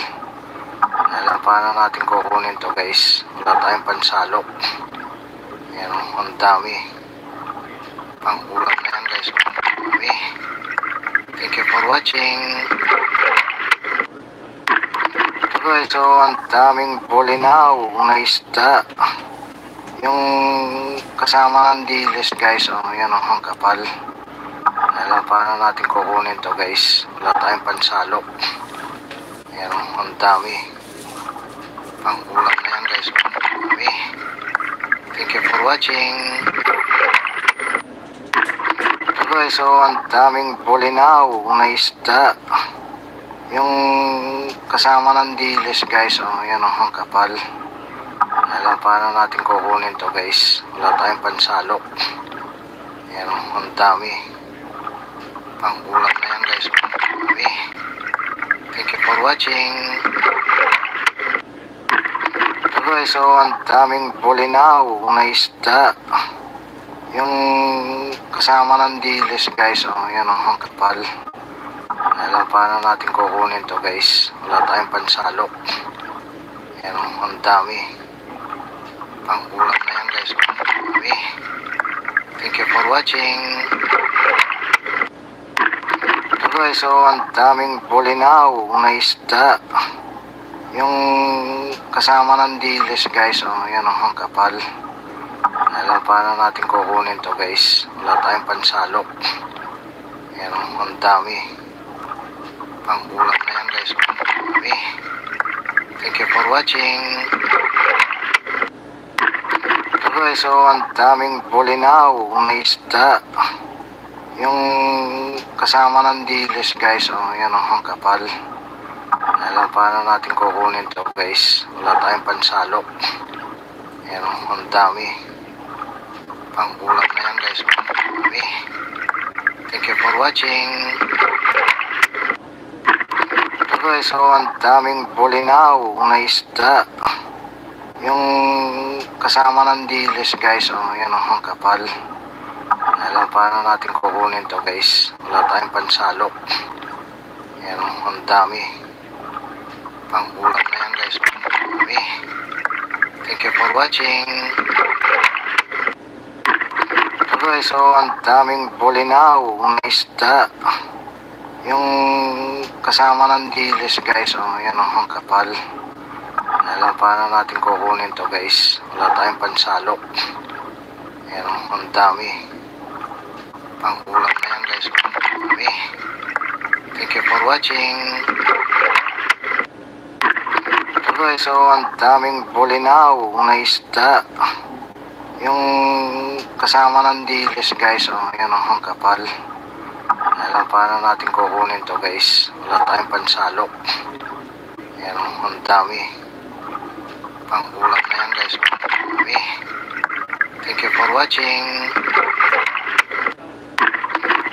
Alam, paano natin kukunin to guys? Wala tayong pansalok. Yan ang dami. Pangkulang na yan guys. Okay. Thank you for watching. So guys, so ang daming bulinaw na isda. Yung kasama ng dilis guys, yan ang kapal. Alam, paano natin kukunin to guys? Wala tayong pansalok. Yan ang dami. Pangkulang na yan guys. Okay. Thank you for watching. Ito guys, so ang daming bulinaw na isda. Yung kasama ng dilis guys, yan ang kapal. Alam paano natin kukunin to guys. Wala tayong pansalo. Yan ang dami. Pangkulang na yan guys. Okay. Thank you for watching. Ito guys, so ang daming bulinaw na isda. Yung kasama ng dilis guys, yan ang kapal. Alam paano natin kukunin to guys. Wala tayong pansalo. Yan ang dami. Pangkulang na yan guys. Okay. Thank you for watching. Ito guys, so ang daming bulinaw na isda. Yung kasama ng dilis guys, yan ang kapal. Alam paano natin kukunin to guys. Wala tayong pansalo. Yan ang dami. Pangkulang na yan guys. Okay. Thank you for watching. Ito guys, so ang daming bulinaw na isda. Yung kasama ng dilis guys, yan ang kapal. Alam paano natin kukunin to guys. Wala tayong pansalo. Yan ang dami. Pangkulang na yan guys. Okay. Thank you for watching. Ito guys, so ang daming bulinaw na isda. Yung kasama ng dilis guys, yan ang kapal. Alam paano natin kukunin to guys. Wala tayong pansalo. Yan ang dami. Pangkulang na yan guys. Okay. Thank you for watching. Ito guys, so ang daming bulinaw na isda. Yung kasama ng dilis guys, yan ang kapal. Alam paano natin kukunin to guys. Wala tayong pansalo. Yan ang dami. Pangkulang na yan guys. Okay. Thank you for watching. Ito guys, so ang daming bulinaw na isda. Yung kasama ng dilis guys, yan ang kapal. Alam paano natin kukunin to guys. Wala tayong pansalo. Yan ang dami. Pangkulang na yan guys. Okay. Thank you for watching.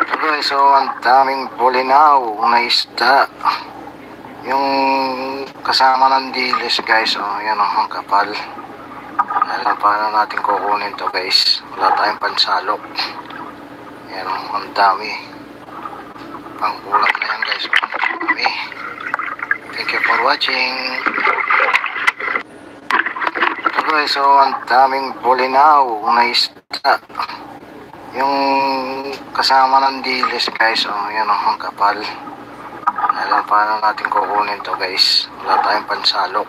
Ito guys, so ang daming bulinaw na isda. Yung kasama ng dilis guys, yan ang kapal. Alam paano natin kukunin to guys. Wala tayong pansalo. Yan ang dami. Pangkulang na yan guys. Okay. Thank you for watching. Ito guys, so ang daming bulinaw na isda. Yung kasama ng dilis guys, yan ang kapal. Alam paano natin kukunin to guys. Wala tayong pansalo.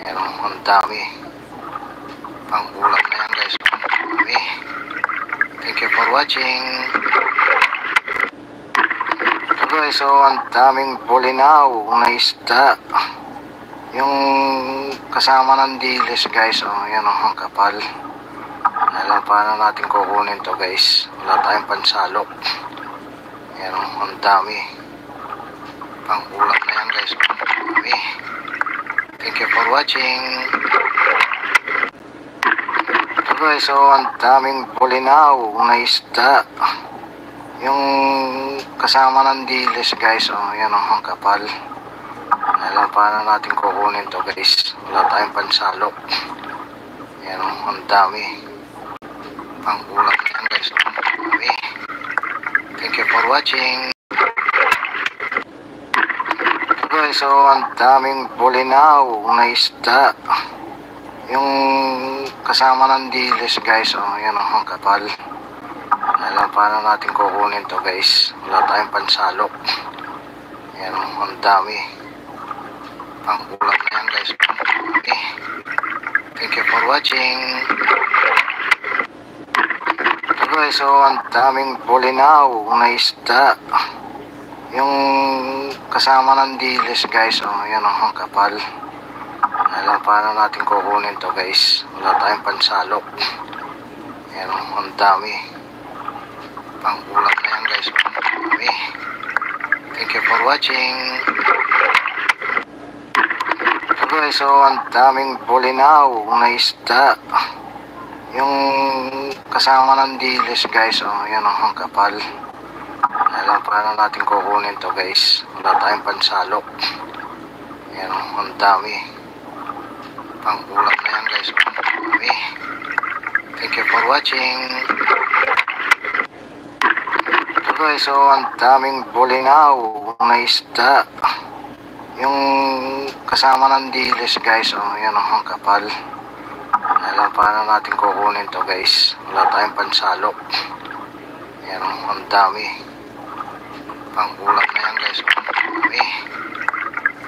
Yan ang dami. Pangkulang na yan guys. Okay. Thank you for watching. Ito guys, so ang daming bulinaw na isda. Yung kasama ng dilis guys, yan ang kapal. Alam paano natin kukunin to guys. Wala tayong pansalo. Yan ang dami. Pangkulang na yan guys. Okay. Thank you for watching. Ito guys, so ang daming bulinaw na isda. Yung kasama ng dilis guys, yan ang kapal. Alam paano natin kukunin to guys. Wala tayong pansalo. Yan ang dami. Pangkulang na yan guys. Okay. Thank you for watching. Ito guys, so ang daming bulinaw na isda. Yung kasama ng dilis guys, yan ang kapal. Alam paano natin kukunin to guys. Wala tayong pansalo. Yan ang dami. Pangkulang na yan guys. Okay. Thank you for watching. Ito guys, so ang daming bulinaw na isda. Yung kasama ng dilis guys, yan ang kapal. Alam paano natin kukunin to guys. Wala tayong pansalok. Ayan, ang dami. Pangkulang na yan guys. Dami. Thank you for watching. So guys, so ang daming bulinaw na isda. Yung kasama ng dilis guys. Oh, yan ang kapal. Alam paano natin kukunin to guys. Wala tayong pansalok. Ayan, ang dami. Pangkulang na yan guys. Dami. Thank you for watching. So guys, so ang daming bulinaw na isda. Yung kasama ng dilis guys. Oh, yan ang kapal. Alam paano natin kukunin to guys. Wala tayong pansalok. Ayan, ang dami. Pangkulang na yan guys. Dami.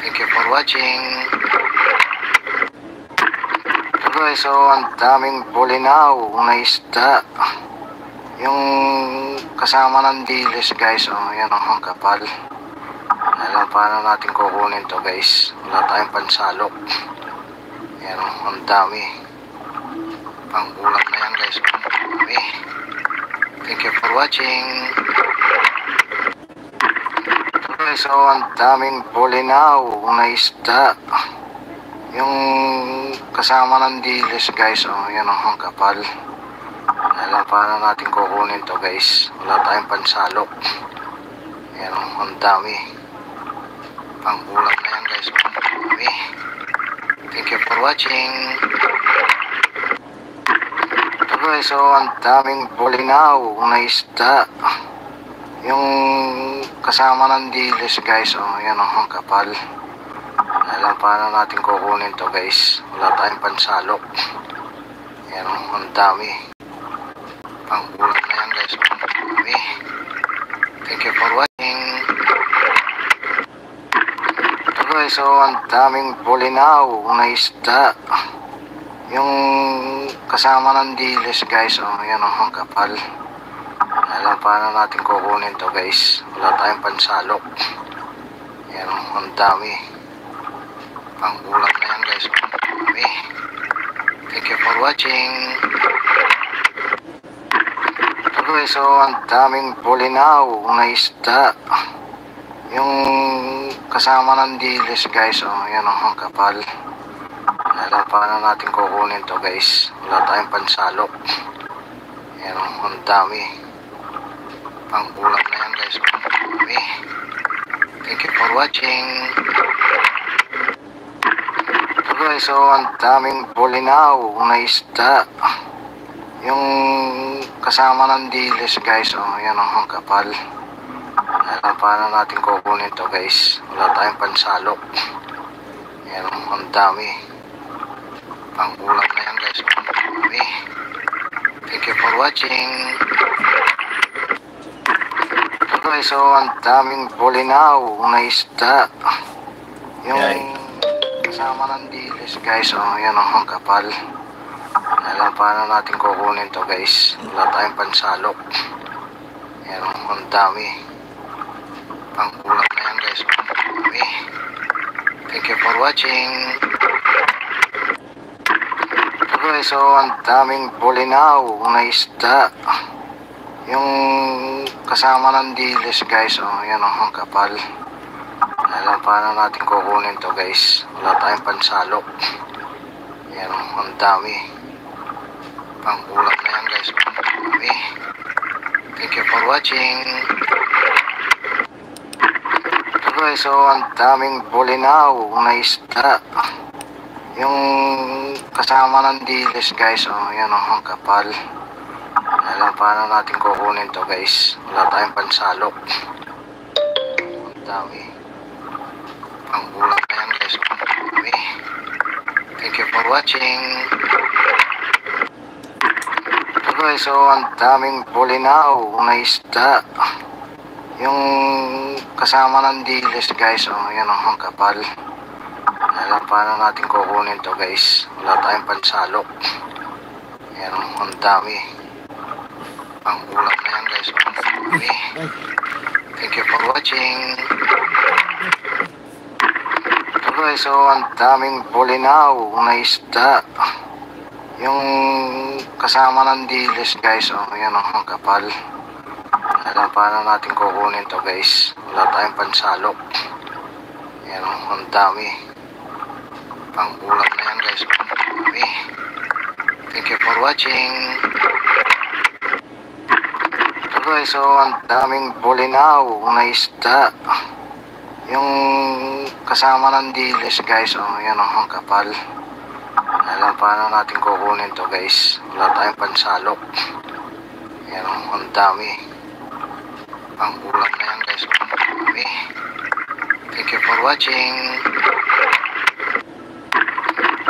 Thank you for watching. So guys, so ang daming bulinaw na isda. Yung kasama ng dilis guys. Oh, yan ang kapal. Alam paano natin kukunin to guys. Wala tayong pansalok. Ayan, ang dami. Pangkulang na yan guys. Dami. Thank you for watching. So guys, so ang daming bulinaw na isda. Yung kasama ng dilis guys. Oh, yan ang kapal. Alam paano natin kukunin to guys. Wala tayong pansalok. Ayan, ang dami. Pangkulang na yan guys. Dami. Thank you for watching. So guys, so ang daming bulinaw na isda. Yung kasama ng dilis guys. Oh, yan ang kapal. Alam paano natin kukunin to guys. Wala tayong pansalok. Ayan, ang dami. Pangkulang na yan guys. Dami. Thank you for watching. So guys, so ang daming bulinaw na isda. Yung kasama ng dilis guys. Oh, yan ang kapal. Alam paano natin kukunin to guys. Wala tayong pansalok. Ayan, ang dami. Pangkulang na yan guys. Dami. Thank you for watching. So guys, so ang daming bulinaw na isda. Yung kasama ng dilis guys. Oh, yan ang kapal. Alam paano natin kukunin to guys. Wala tayong pansalok. Ayan, ang dami. Pangkulang na yan guys. Dami. Thank you for watching. So guys, so ang daming bulinaw na isda. Yung kasama ng dilis guys. Oh, yan ang kapal. Alam paano natin kukunin to guys. Wala tayong pansalok. Ayan, ang dami. Pangkulang na yan guys. Dami. Thank you for watching. So guys, so ang daming bulinaw na isda. Yung kasama ng dilis guys. Oh, yan ang kapal. Alam paano natin kukunin to guys. Wala tayong pansalok. Ayan, ang dami. Pangkulang na yan guys. Dami. Thank you for watching. So guys, so ang daming bulinaw na isda. Yung kasama ng dilis guys. Oh, yan ang kapal. Alam paano natin kukunin to guys. Wala tayong pansalok. Ayan, ang dami. Pangkulang na yan guys. Dami. Thank you for watching. So guys, so ang daming bulinaw na isda. Yung kasama ng dilis guys. Oh, yan ang kapal. Alam paano natin kukunin to guys. Wala tayong pansalok. Ang dami. Pangkulang na yan guys. Dami. Thank you for watching. So guys, so ang daming bulinaw na isda. Yung kasama ng dilis guys. Oh, yan ang kapal. Alam paano natin kukunin to guys. Wala tayong pansalok. Ayan, ang dami. Pangkulang na yan guys. Dami. Thank you for watching. So Guys, so ang daming bulinaw na isda. Yung kasama ng dilis guys, oh, yan oh, ang kapal. Alam, paano natin kukunin to guys? Wala tayong pansalok. Yan oh, ang dami. Pangbulang na yan guys. Okay. Thank you for watching. So guys, so ang daming bulinaw na isda. Yung kasama ng dilis guys, oh, yan oh, ang kapal. Alam, paano natin kukunin to guys? Wala tayong pansalok. Yan oh, ang dami. Pangbulang na yan guys. Okay. Thank you for watching.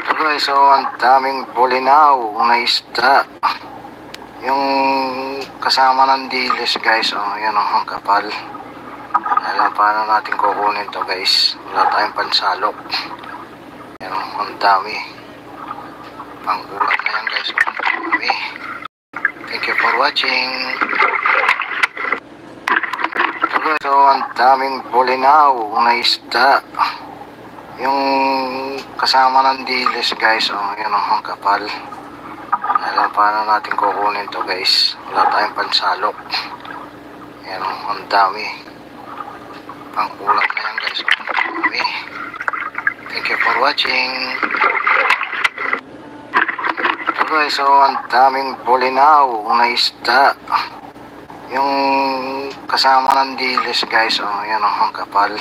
So guys, so ang daming bulinaw na isda. Yung kasama ng dilis guys, oh, yan oh, ang kapal. Alam, paano natin kukunin to guys? Wala tayong pansalok. Yan oh, ang dami. Pangbulang na yan guys. Okay. Thank you for watching. So ang daming bulinaw na isda. Yung kasama ng dilis guys, oh, yan oh, ang kapal. Alam, paano natin kukunin to guys? Wala tayong pansalok. Yan oh, ang dami. Pangbulang na yan guys. Okay. Thank you for watching. So guys, so ang daming bulinaw na isda. Yung kasama ng dilis guys, oh, yan oh, ang kapal.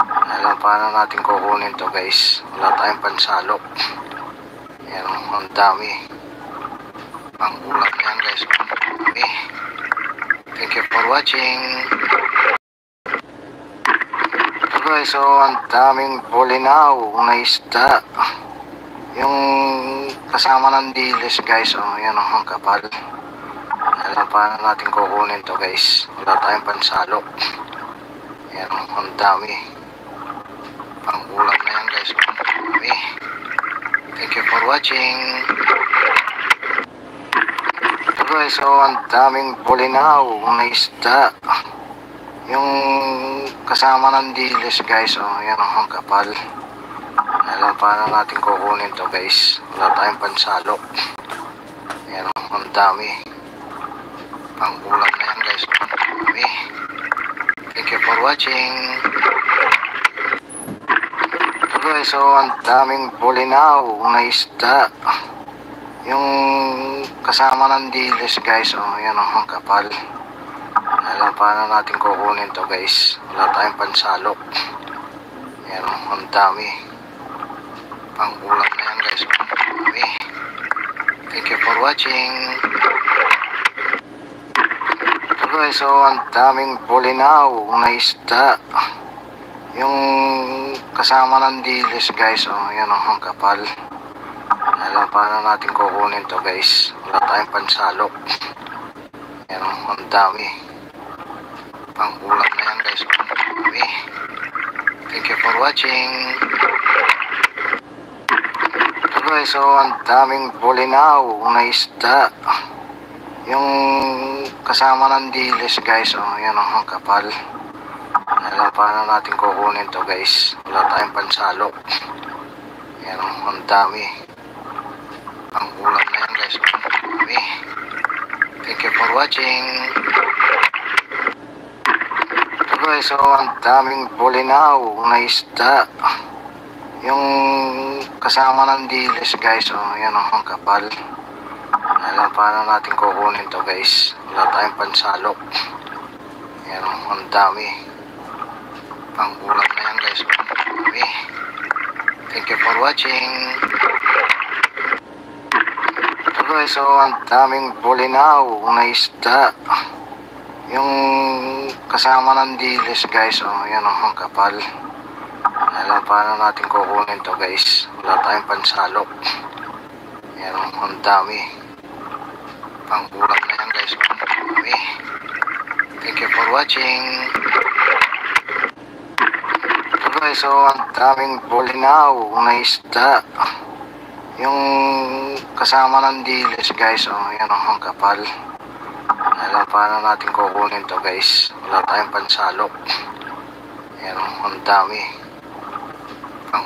Alam, paano natin kukunin to guys? Wala tayong pansalok. Yan oh, ang dami. Pangbulang na yan guys. Okay. Thank you for watching. So guys, so ang daming bulinaw na isda. Yung kasama ng dilis guys, oh, yan oh, ang kapal. Alam, paano natin kukunin to guys? Wala tayong pansalok. Yan oh, ang dami. Pangbulang na yan guys. Okay. Thank you for watching. So guys, so ang daming bulinaw na isda. Yung kasama ng dilis guys, oh, yan oh, ang kapal. Alam, paano natin kukunin to guys? Wala tayong pansalok. Yan oh, ang dami. Pangbulang na yan guys. Okay. Thank you for watching. So guys, so ang daming bulinaw na isda. Yung kasama ng dilis guys, oh, yan oh, ang kapal. Alam, paano natin kukunin to guys? Wala tayong pansalok. Yan oh, ang dami. Pangbulang na yan guys. Okay. Thank you for watching. So guys, so ang daming bulinaw na isda. Yung kasama ng dilis guys, oh, yan oh, ang kapal. Alam, paano natin kukunin to guys? Wala tayong pansalok. Yan oh, ang dami. Pangbulang na yan guys. Okay. Thank you for watching. So guys, so ang daming bulinaw na isda. Yung kasama ng dilis guys, oh, yan oh, ang kapal. Alam, paano natin kukunin to guys? Wala tayong pansalok. Yan oh, ang dami. Pangbulang na yan guys. Okay. Thank you for watching. So guys, so ang daming bulinaw na isda. Yung kasama ng dilis guys, oh, yan oh, ang kapal. Alam, paano natin kukunin to guys? Wala tayong pansalok. Yan oh, ang dami. Pangbulang na yan guys. Okay. Thank you for watching. So guys, so ang daming bulinaw na isda. Yung kasama ng dilis guys, oh, yan oh, ang kapal. Alam, paano natin kukunin to guys? Wala tayong pansalok. Yan oh, ang dami. Pangbulang na yan guys. Okay. Thank you for watching. So guys, so ang daming bulinaw na isda. Yung kasama ng dilis guys, oh, yan oh, ang kapal. Alam, paano natin kukunin to guys? Wala tayong pansalok. Yan oh, ang dami. Ang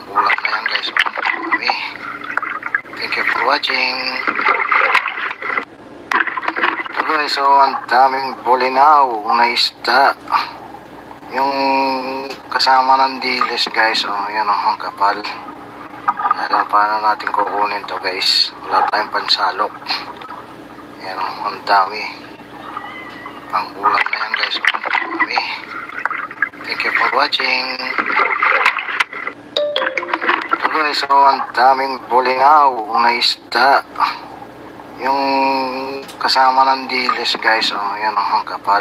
watching. So guys, so ang daming bulinaw na isda. Yung kasama ng dilis guys, oh, yan oh, ang kapal. Alam, paano natin kukunin to guys? Wala tayong pansalok. Yan oh, ang dami. Pangkulang na yan guys. Ang dami. Thank you for watching. So guys, so ang daming bulinaw na isda. Yung kasama ng dilis guys, oh, yan oh, ang kapal.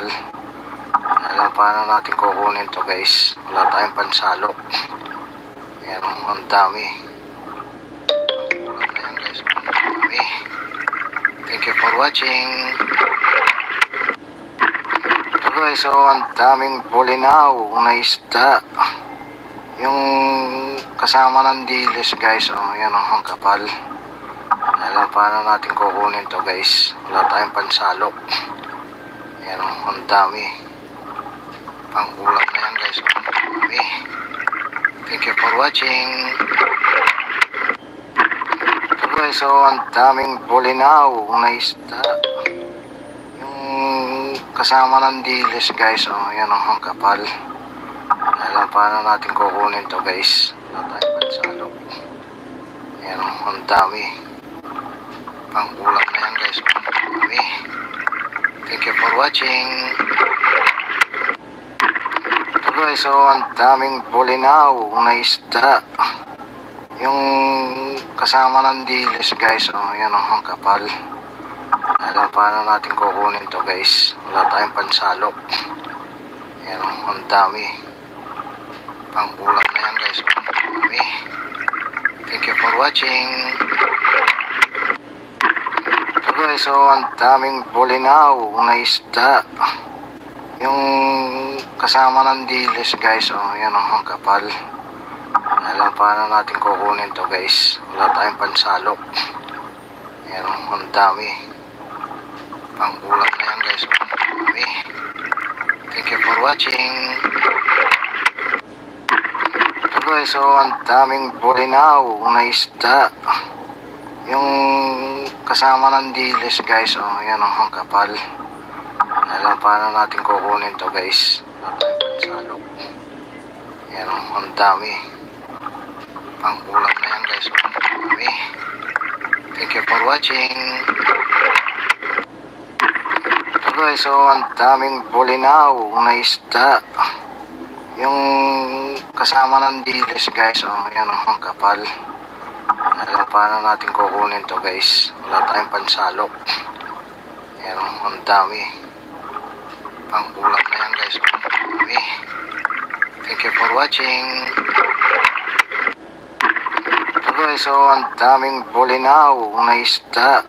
Alam, paano natin kukunin to guys? Wala tayong pansalok. Yan oh, ang dami. Pangkulang na yan guys. Ang dami. Thank you for watching. So guys, so ang daming bulinaw na isda. Yung kasama ng dilis guys, oh, yan oh, ang kapal. Alam, paano natin kukunin to guys? Wala tayong pansalok. Yan oh, ang dami. Pangkulang na yan guys. Ang dami. Thank you for watching. So guys, so ang daming bulinaw na isda. Yung kasama ng dilis guys, oh, yan oh, ang kapal. Alam, paano natin kukunin to guys? Wala tayong pansalok. Yan oh, ang dami. Pangkulang na yan guys. Ang dami. Thank you for watching. So guys, so ang daming bulinaw na isda. Yung kasama ng dilis guys, oh, yan oh, ang kapal. Alam, paano natin kukunin to guys? Wala tayong pansalok. Yan oh, ang dami. Pangkulang na yan guys. Ang dami. Thank you for watching. So guys, so ang daming bulinaw na isda. Yung kasama ng dilis guys, oh, yan oh, ang kapal. Alam, paano natin kukunin to guys? Wala tayong pansalok. Yan oh, ang dami. Pangkulang na yan guys. Ang dami. Thank you for watching. So guys, so ang daming bulinaw na isda. Yung kasama ng dilis guys, oh, yan oh, ang kapal. Alam, paano natin kukunin to guys? Wala tayong pansalok. Yan oh, ang dami. Pangkulang na yan guys. Ang dami. Thank you for watching. So guys, so ang daming bulinaw na isda. Yung kasama ng dilis guys, oh, yan oh, ang kapal. Alam, paano natin kukunin to guys? Wala tayong pansalok. Yan oh, ang dami. Pangkulang na yan guys. Ang dami. Thank you for watching. So guys, so ang daming bulinaw na isda.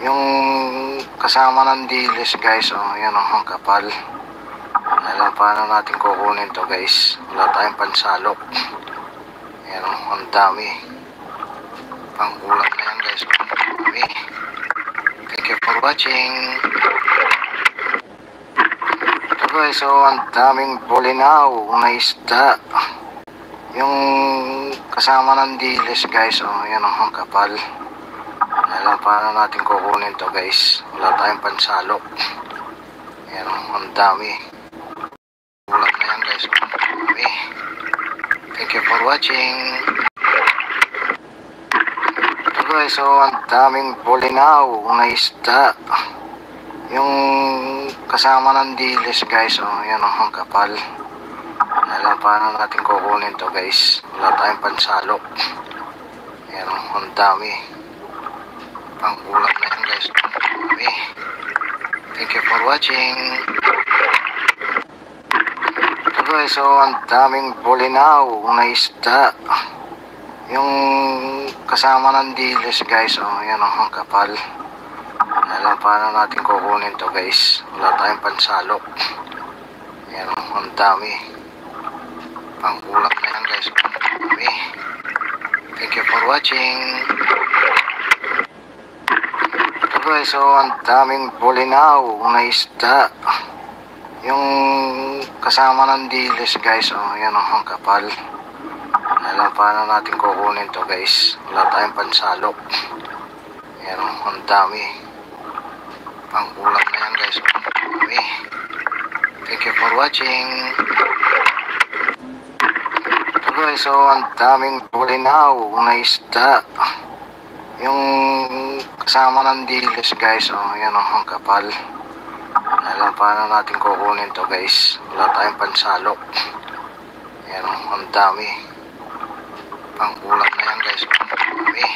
Yung kasama ng dilis guys, oh, yan oh, ang kapal. Alam, paano natin kukunin to guys? Wala tayong pansalok. Yan oh, ang dami. Pangkulang na yan guys. Ang dami. Thank you for watching. So guys, so ang daming bulinaw na isda. Yung kasama ng dilis guys, oh, yan oh, ang kapal. Alam, paano natin kukunin to guys? Wala tayong pansalok. Yan oh, ang dami. Kulang na yan guys. Ang dami. Thank you for watching. So guys, so ang daming bulinaw na isda. Yung kasama ng dilis guys, oh, yan oh, ang kapal. Alam, paano natin kukunin to guys? Wala tayong pansalok. Yan oh, ang dami. Pangkulang na yan guys. Ang dami. Thank you for watching. So guys, so ang daming bulinaw na isda. Yung kasama ng dilis guys, oh, yan oh, ang kapal. Alam, paano natin kukunin to guys? Wala tayong pansalok. Yan oh, ang dami. Pangkulang na yan guys. Ang dami. Thank you for watching. So guys, so ang daming bulinaw na isda. Yung kasama ng dilis guys, oh, yan oh, ang kapal. Alam, paano natin kukunin to guys. Wala tayong pansalok. Ayan, ang dami. Pangkulang na yan guys. Okay. Thank you for watching. So guys, so ang daming bulinaw na isda. Yung kasama ng dilis guys. Ayan, ang kapal. Alam paano natin kukunin to guys. Wala tayong pansalok. Ayan, ang dami. Pangkulang na yan guys. Okay.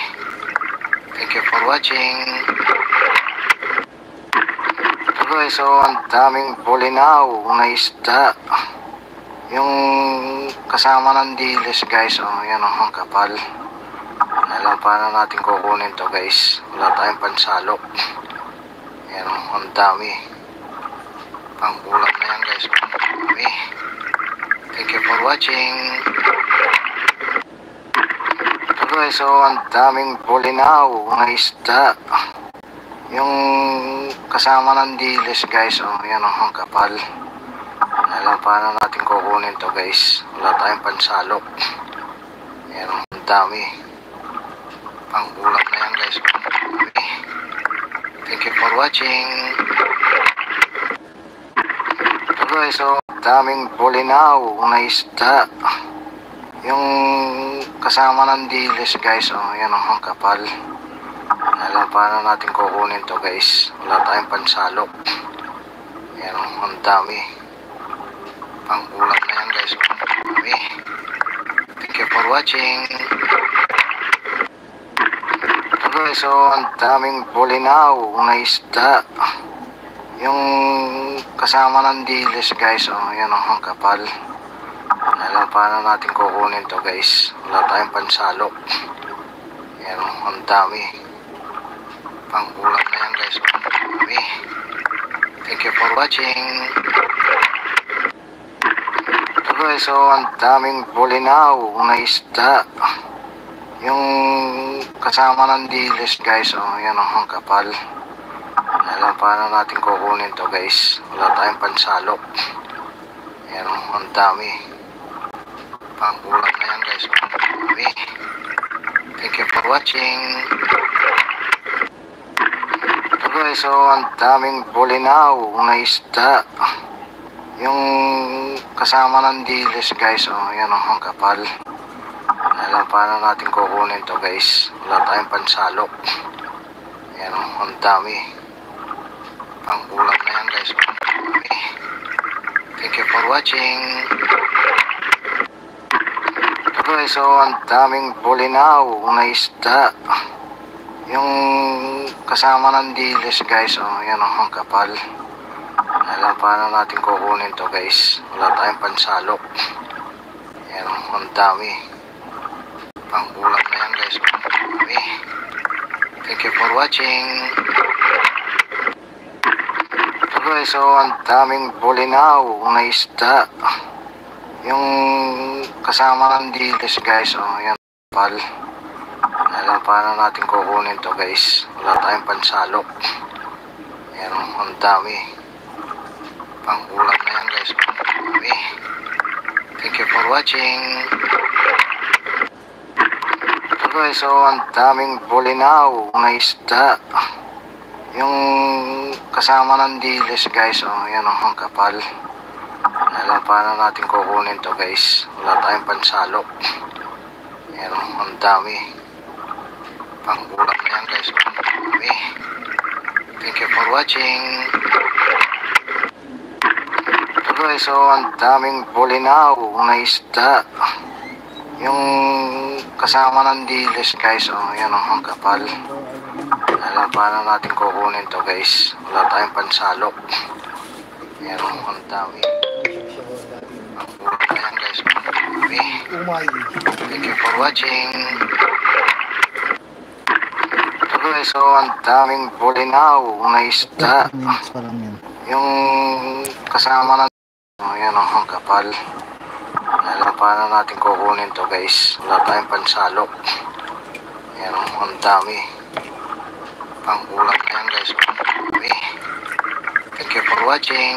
Thank you for watching. So guys, so ang daming bulinaw na isda. Yung kasama ng dilis guys. Ayan, ang kapal. Alam paano natin kukunin to guys. Wala tayong pansalok. Ayan, ang dami. Pangkulang na yan guys. Okay. Thank you for watching. So guys, so ang daming bulinaw na isda. Yung kasama ng dilis guys. Ayan, ang kapal. Alam paano natin kukunin to guys. Wala tayong pansalok. Ayan, ang dami. Pangkulang na yan guys. Okay. Thank you for watching. So guys, so daming bulinaw na isda. Yung kasama ng dilis guys. Ayan, ang kapal. Alam paano natin kukunin to guys. Wala tayong pansalok. Ayan, ang dami. Pangkulang na yan guys. Okay. Thank you for watching. So guys, so ang daming bulinaw na isda. Yung kasama ng dilis guys. Ayan, ang kapal. Alam paano natin kukunin to guys. Wala tayong pansalok. Ayan, ang dami. Pangkulang na yan guys. Okay. Thank you for watching. So guys, so ang daming bulinaw na isda. Yung kasama ng dilis guys. Ayan, ang kapal. Alam paano natin kukunin to guys. Wala tayong pansalok. Ayan, ang dami. Pangkulang na yan guys. Okay. Thank you for watching. So guys, so ang daming bulinaw na isda. Yung kasama ng dilis guys. Ayan, ang kapal. Alam paano natin kukunin to guys. Wala tayong pansalok. Ayan, ang dami. Pangkulang na yan guys. Okay. Thank you for watching. So guys, so ang daming bulinaw na isda. Yung kasama ng dilis guys. Ayan, ang kapal. Alam paano natin kukunin to guys. Wala tayong pansalok. Ayan, ang dami. Pangkulang na yan guys. Okay. Thank you for watching. So guys, so ang daming bulinaw na isda. Yung kasama ng dilis guys. Ayan, kapal. Alam paano natin kukunin to guys. Wala tayong pansalok. Ayan, ang dami. Pangkulang na yan guys. Okay. Thank you for watching. So guys, so ang daming bulinaw na isda. Yung kasama ng dilis guys. Ayan, ang kapal. Alam paano natin kukunin to guys. Wala tayong pansalok. Ayan, ang dami. Pangkulang na yan guys. Okay. Thank you for watching. So guys, so ang daming bulinaw na isda. Yung kasama ng dilis guys. Ayan, ang kapal. Alam paano natin kukunin to guys. Wala tayong pansalok. Ayan, ang dami. Pangkulang na yan guys. Okay. Thank you for watching. So guys, so ang daming bulinaw na isda. Yung kasama ng ayan, ang kapal. Alam paano natin kukunin to guys. Wala tayong pansalok. Ayan, ang dami. Pangkulang na yan guys. Okay. Thank you for watching.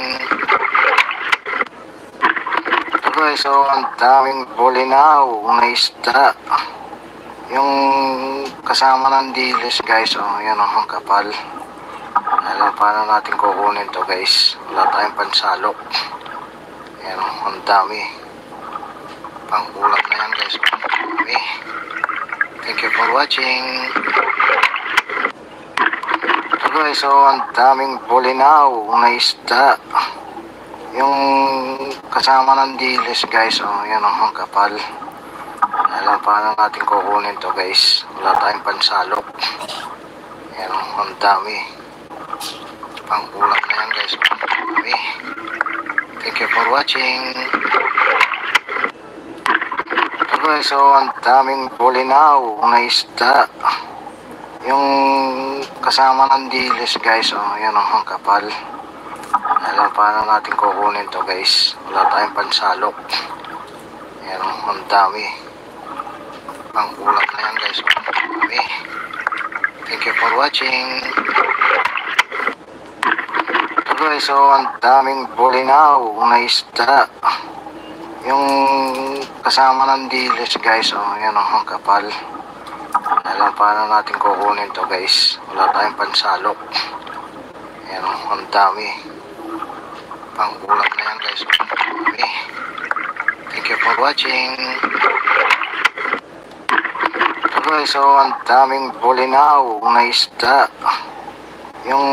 So guys, so ang daming bulinaw na isda. Yung kasama ng dilis guys, yan ang kapal. Alam paano natin kukunin to guys. Wala tayong pansalok. Yan ang dami. Pangkulang na yan guys. Okay. Thank you for watching. So guys, so ang daming bulinaw na isda. Yung kasama ng dilis guys, yan ang kapal. Alam paano natin kukunin to guys. Wala tayong pansalok. Yan ang dami. Pangkulang na yan guys. Okay. Thank you for watching. So guys, so ang daming bulinaw na isda. Yung kasama ng dilis guys, yan ang kapal. Alam paano natin kukunin to guys. Wala tayong pansalok. Yan ang dami. Pangkulang na yan guys. Okay. Thank you for watching. So guys, so ang daming bulinaw na isda. Yung kasama ng dilis guys, yan ang kapal. Alam paano natin kukunin to guys. Wala tayong pansalok. Yan ang dami. Pangkulang na yan guys. Okay. Thank you for watching. So guys, so ang daming bulinaw na isda. Yung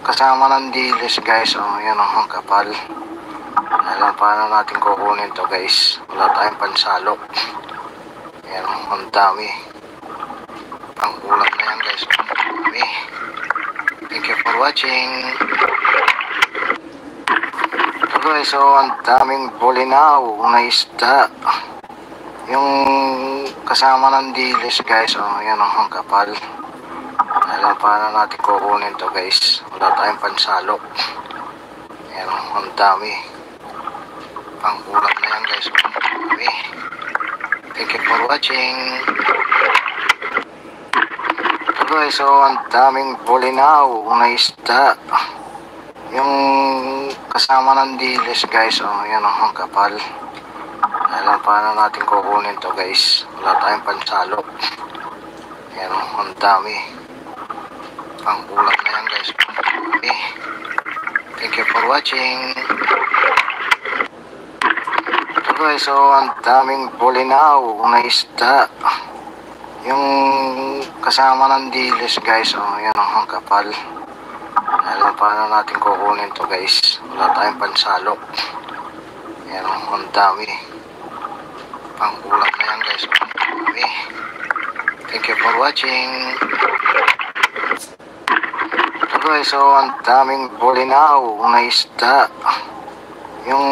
kasama ng dilis guys, yan ang kapal. Alam paano natin kukunin to guys. Wala tayong pansalok. Yan ang dami. Pangkulang na yan guys. Okay. Thank you for watching. So guys, so ang daming bulinaw na isda. Yung kasama ng dilis guys, yan ang kapal. Alam paano natin kukunin to guys. Wala tayong pansalok. Yan ang dami. Pangkulang na yan guys. Okay. Thank you for watching. So guys, so ang daming bulinaw na isda. Yung kasama ng dilis guys, yan ang kapal. Alam paano natin kukunin to guys. Wala tayong pansalok. Yan ang dami. Pangkulang na yan guys. Okay. Thank you for watching. So guys, so ang daming bulinaw na isda. Yung kasama ng dilis guys, yan ang kapal. Alam paano natin kukunin to guys. Wala tayong pansalok. Yan ang dami. Pangkulang na yan guys. Okay. Thank you for watching. So guys, so ang daming bulinaw na isda. Yung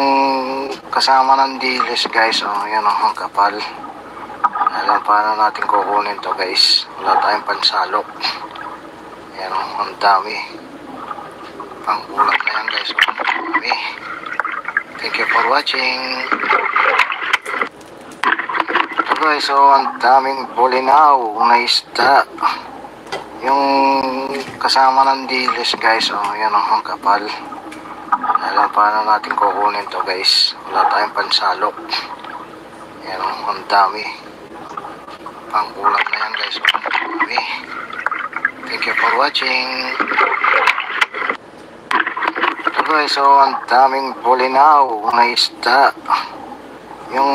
kasama ng dilis guys, yan ang kapal. Alam paano natin kukunin to guys. Wala tayong pansalok. Yan ang dami. Pangkulang na yan guys. Okay. Thank you for watching. So guys, so ang daming bulinaw na isda. Yung kasama ng dilis guys, yan ang kapal. Alam paano natin kukunin to guys. Wala tayong pansalok. Yan ang dami. Pangkulang na yan guys. Okay. Thank you for watching. So guys, so ang daming bulinaw na isda. Yung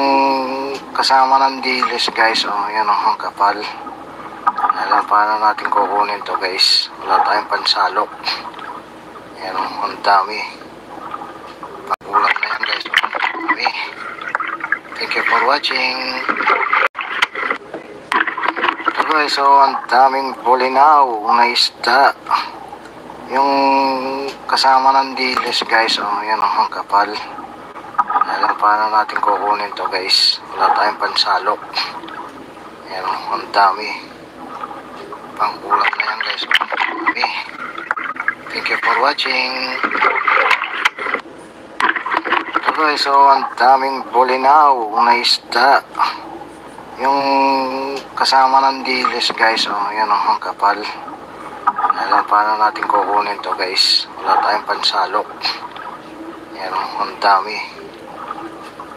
kasama ng dilis guys, yan ang kapal. Alam paano natin kukunin to guys. Wala tayong pansalok. Yan ang dami. Pangkulang na yan guys. Okay. Thank you for watching. So guys, so ang daming bulinaw na isda. Yung kasama ng dilis guys, yan ang kapal. Alam paano natin kukunin to guys. Wala tayong pansalok. Yan ang dami. Pangkulang na yan guys. Okay. Thank you for watching. So guys, so ang daming bulinaw na isda. Yung kasama ng dilis guys, yan ang kapal. Alam paano natin kukunin to guys. Wala tayong pansalok. Yan ang dami.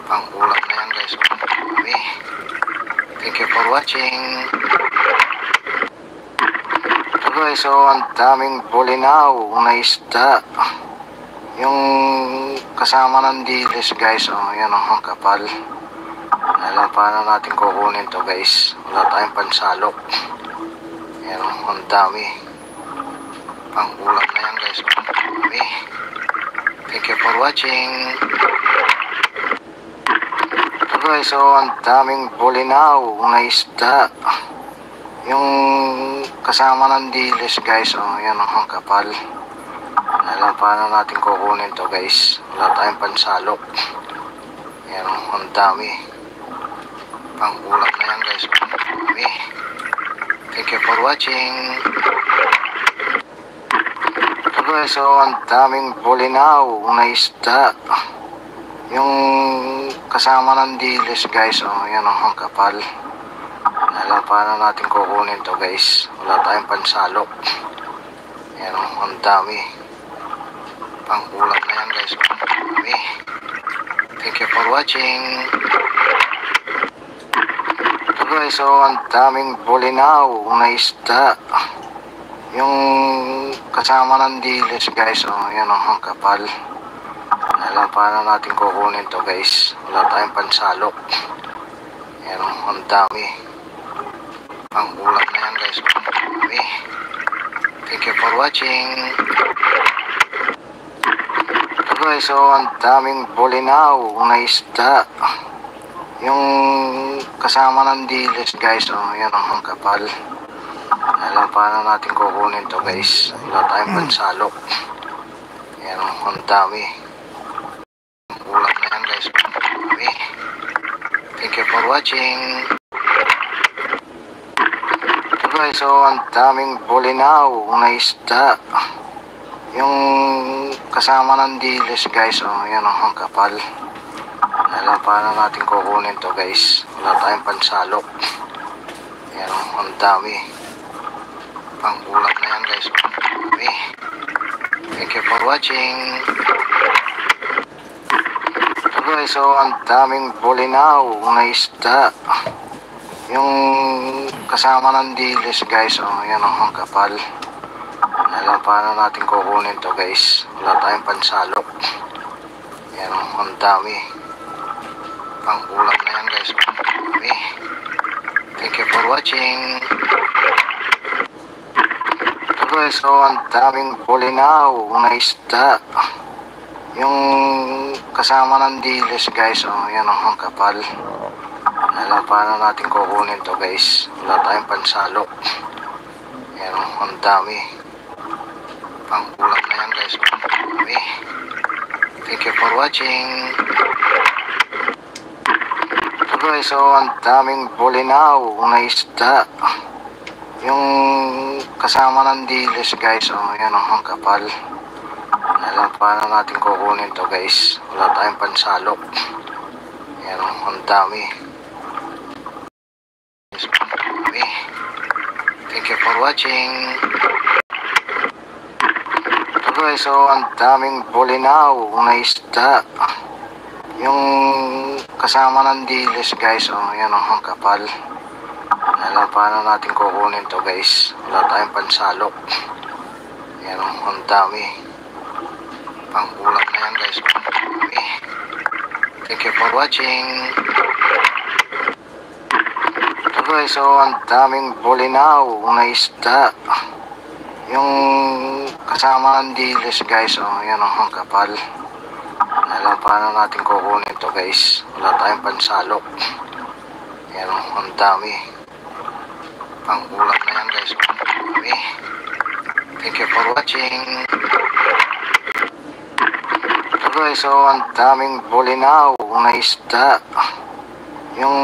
Pang-ulam na yan guys. Okay. Thank you for watching. So guys, so ang daming bulinaw na isda. Yung kasama ng dilis guys, oh, yan oh, ang kapal. Alam paano natin kukunin to guys. Wala tayong pansalok. Yan oh, ang dami. Pang-ulam na yan guys. Okay. Thank you for watching. So guys, so ang daming bulinaw na isda. Yung kasama ng dilis guys, oh, yan oh, ang kapal. Alam paano natin kukunin to guys. Wala tayong pansalok. Yan oh, ang dami. Pang-ulam na yan guys. Okay. Thank you for watching. So guys, so ang daming bulinaw na isda. Yung kasama ng dilis guys, oh, yan oh, ang kapal. Alam paano natin kukunin to guys. Wala tayong pansalok. Yan oh, ang dami. Pang-ulam na yan guys. Okay. Thank you for watching. So guys, so ang daming bulinaw na isda. Yung kasama ng dilis guys, oh, yan oh, ang kapal. Alam paano natin kukunin to guys. Wala tayong pansalok. Yan oh, ang dami. Pang-ulam na yan guys. Okay. Thank you for watching. So guys, so ang daming bulinaw na isda. Yung kasama ng dilis guys, oh, yan oh, ang kapal. Alam paano natin kukunin to guys. Wala tayong pansalok. Yan oh, ang dami. Ulam na yan guys. Okay. Thank you for watching. So guys, so ang daming bulinaw na isda. Yung kasama ng dilis guys, oh, yan oh, ang kapal. Alam paano natin kukunin to guys. Wala tayong pansalok. Yan oh, ang dami. Pang-ulam na yan guys. Okay. Thank you for watching. So guys, so ang daming bulinaw na isda. Yung kasama ng dilis guys, oh, yan oh, ang kapal. Alam paano natin kukunin to guys. Wala tayong pansalok. Yan oh, ang dami. Pang-ulam na yan guys. Okay. Thank you for watching. So guys, so ang daming bulinaw na isda. Yung kasama ng dilis guys, oh, yan oh, ang kapal. Alam paano natin kukunin to guys. Wala tayong pansalok. Yan oh, ang dami. Pang-ulam na yan guys. Okay. Thank you for watching. So guys, so ang daming bulinaw na isda. Yung kasama ng dilis guys, oh, yan oh, ang kapal. Alam paano natin kukunin to guys. Wala tayong pansalok. Yan oh, ang dami. Okay. Thank you for watching. So guys, so ang daming bulinaw na isda. Yung kasama ng dilis guys, oh, yan oh, ang kapal. Alam paano natin kukunin to guys. Wala tayong pansalok. Yan oh, ang dami. Pang-ulam na yan guys. Okay. Thank you for watching. So guys, so ang daming bulinaw na isda. Yung kasama ng dilis guys, oh, yan oh, ang kapal. Alam paano natin kukunin to guys. Wala tayong pansalok. Yan oh, ang dami. Pang-ulam na yan guys. Okay. Thank you for watching. So guys, so ang daming bulinaw na isda. Yung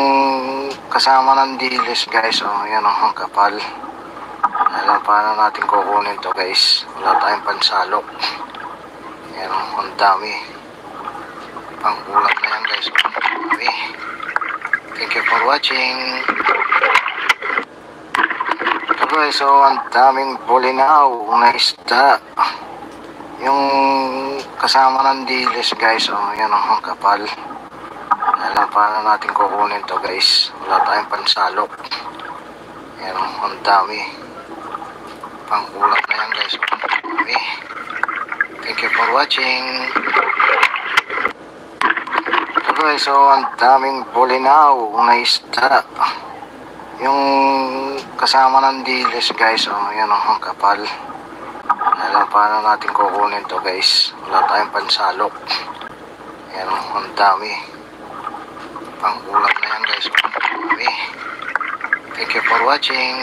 kasama ng dilis guys, oh, yan oh, ang kapal. Alam paano natin kukunin to guys. Wala tayong pansalok. Yan oh, ang dami. Pang-ulam na yan guys. Okay. Thank you for watching. So guys, so ang daming bulinaw na isda. Yung kasama ng dilis guys, oh, yan oh, ang kapal. paano natin kukunin to guys? Wala tayong pansalok. Ayan, ang dami. Pangkulang na yan guys. Okay. Thank you for watching. So guys, so ang daming bulinaw na isda. Yung kasama ng dilis guys, ayan ang kapal. Alam paano natin kukunin to guys? Wala tayong pansalok. Ayan, ang dami. Pangkulang na yan guys. Okay. Thank you for watching.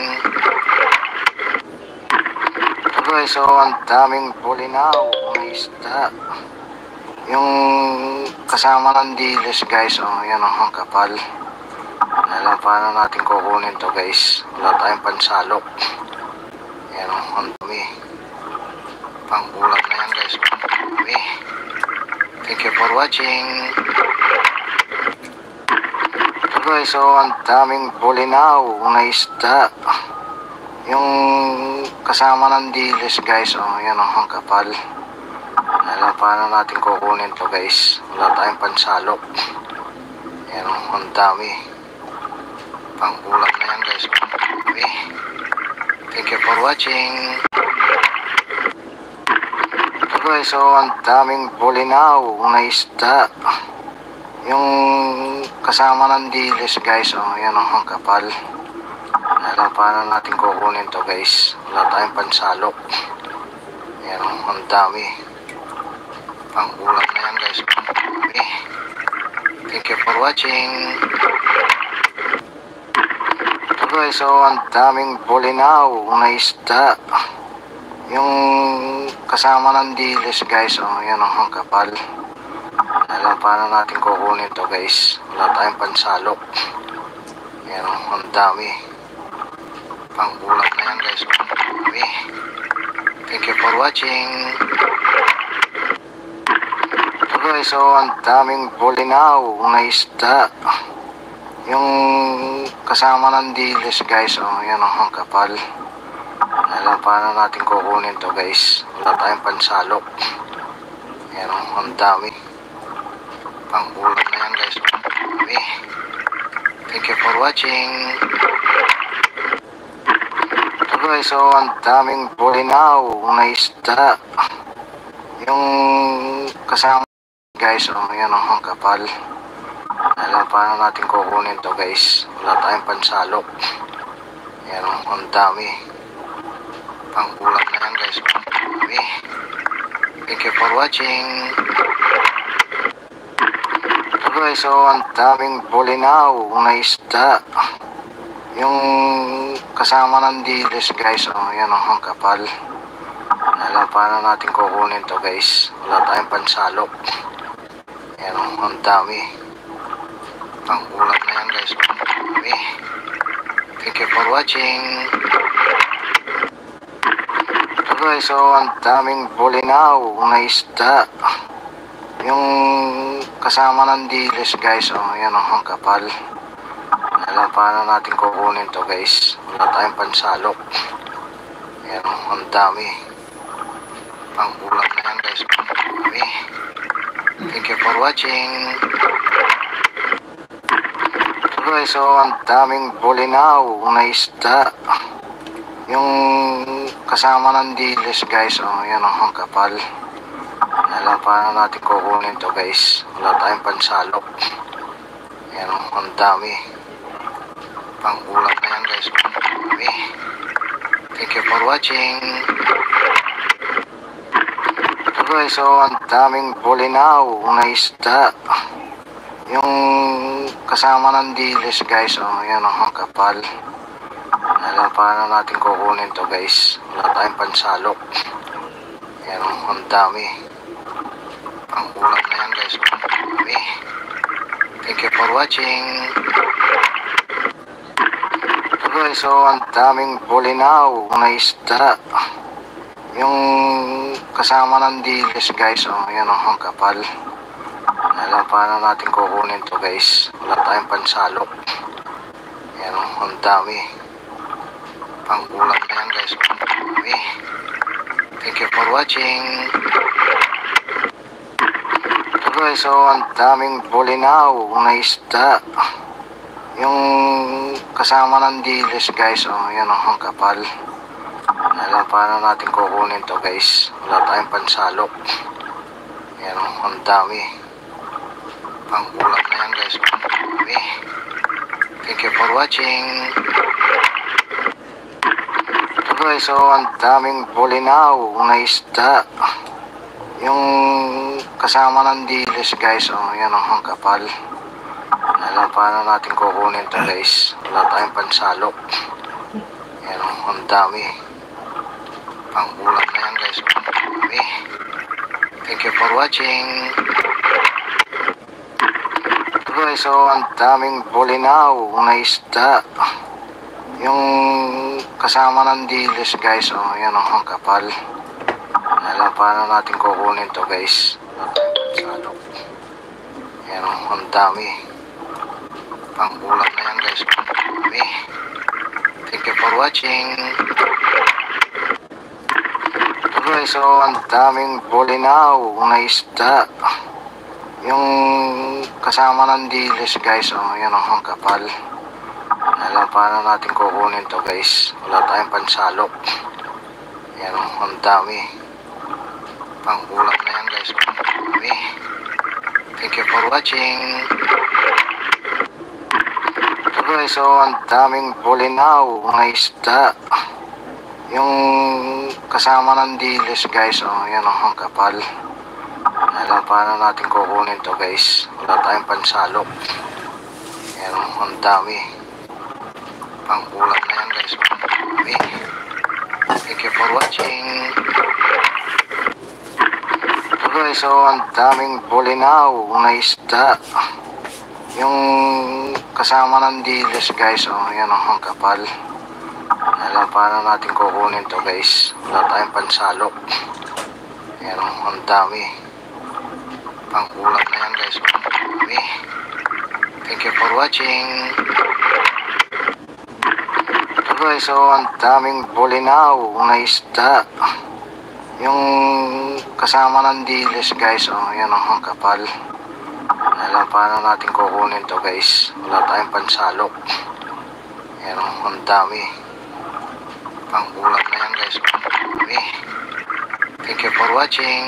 So guys, so ang daming bulinaw na isda. Yung kasama ng dilis guys, ayan ang kapal. Alam paano natin kukunin to guys? Wala tayong pansalok. Ayan, ang dami. Pangkulang na yan guys. Okay. Thank you for watching. So guys, so ang daming bulinaw na isda. Yung kasama ng dilis guys, ayan ang kapal. Alam paano natin kukunin to guys? Wala tayong pansalok. Ayan, ang dami. Pangkulang na yan guys. Okay. Thank you for watching. So guys, so ang daming bulinaw na isda. Yung kasama ng dilis guys, ayan ang kapal. Alam paano natin kukunin to guys? Wala tayong pansalok. Ayan, ang dami. Pangkulang na yan guys. Okay. Thank you for watching. So guys, so ang daming bulinaw na isda. Yung kasama ng dilis guys, ayan ang kapal. Alam paano natin kukunin to guys? Wala tayong pansalok. Ayan, ang dami. Pangkulang na yan guys. Okay. Thank you for watching. So guys, so ang daming bulinaw na isda. Yung kasama ng dilis guys, ayan ang kapal. Alam paano natin kukunin to guys? Wala tayong pansalok. Ayan, ang dami. Pangkulang na yan guys. Okay. Thank you for watching. So guys, so ang daming bulinaw na isda. Yung kasama guys, ayan ang kapal. Alam paano natin kukunin to guys? Wala tayong pansalok. Ayan, ang dami. Pangkulang na yan guys. Okay. Thank you for watching. So guys, so ang daming bulinaw na isda. Yung kasama ng dilis guys, ayan ang kapal. Alam paano natin kukunin to guys? Wala tayong pansalok. Ayan, ang dami. Pangkulang na yan guys. Okay. Thank you for watching. So guys, so ang daming bulinaw na isda. Yung kasama ng dilis guys, ayan ang kapal. Alam paano natin kukunin to guys? Wala tayong pansalok. Ayan, ang dami. Pangkulang na yan guys. Okay. Thank you for watching. So guys, so ang daming bulinaw na isda. Yung kasama ng dilis guys, ayan ang kapal. Alam paano natin kukunin to guys? Wala tayong pansalok. Ayan, ang dami. Pangkulang na yan guys. Okay. Thank you for watching. So guys, so ang daming bulinaw na isda. Yung kasama ng dilis guys, ayan ang kapal. Alam paano natin kukunin to guys? Wala tayong pansalok. Ayan, ang dami. Pangkulang na yan guys. Okay. Thank you for watching. So guys, so ang daming bulinaw na isda. Yung kasama ng dilis guys, ayan ang kapal. Alam paano natin kukunin to guys? Wala tayong pansalok. Ayan, ang dami. Pangkulang na yan guys. Okay. Thank you for watching. So Guys, so ang daming bulinaw na isda. Yung kasama ng dilis guys, yan ang kapal. Alam paano natin kukunin to guys. Wala tayong pansalok. Yan ang dami. Pangkulang na yan guys. Okay. Thank you for watching. Guys, so ang daming bulinaw na isda. Yung kasama ng dilis guys, yan ang kapal. Alam paano natin kukunin to guys. Wala tayong pansalok. Yan ang dami. Pangkulang na yan guys. Okay. Thank you for watching. Guys, so ang daming bulinaw na isda. Yung kasama ng dilis guys, yan ang kapal. Alam paano natin kukunin to guys. Salok. Yan ang dami. Pangkulang na yan guys. Okay. Thank you for watching. Guys, so ang daming bulinaw na isda. Yung kasama ng dilis guys, yan ang kapal. Alam paano natin kukunin to guys. Wala tayong pansalok. Yan ang dami. Pangkulang na yan guys. Okay. Thank you for watching. Guys, so ang daming bulinaw na isda. Yung kasama ng dilis guys, yan ang kapal. Alam paano natin kukunin to guys. Wala tayong pansalok. Yan ang dami. Pangkulang na yan guys. Okay. Thank you for watching. Guys, so ang daming bulinaw na isda. Yung kasama ng dilis guys, yan ang kapal. Alam paano natin kukunin to guys. Wala tayong pansalok. Yan ang dami. Pangkulang na yan guys. Okay. Thank you for watching. Guys, so ang daming bulinaw na isda. Yung kasama ng dilis guys, yan ang kapal. Alam paano natin kukunin to guys. Wala tayong pansalok. Yan ang dami. Pangkulang na yan guys. Okay. Thank you for watching.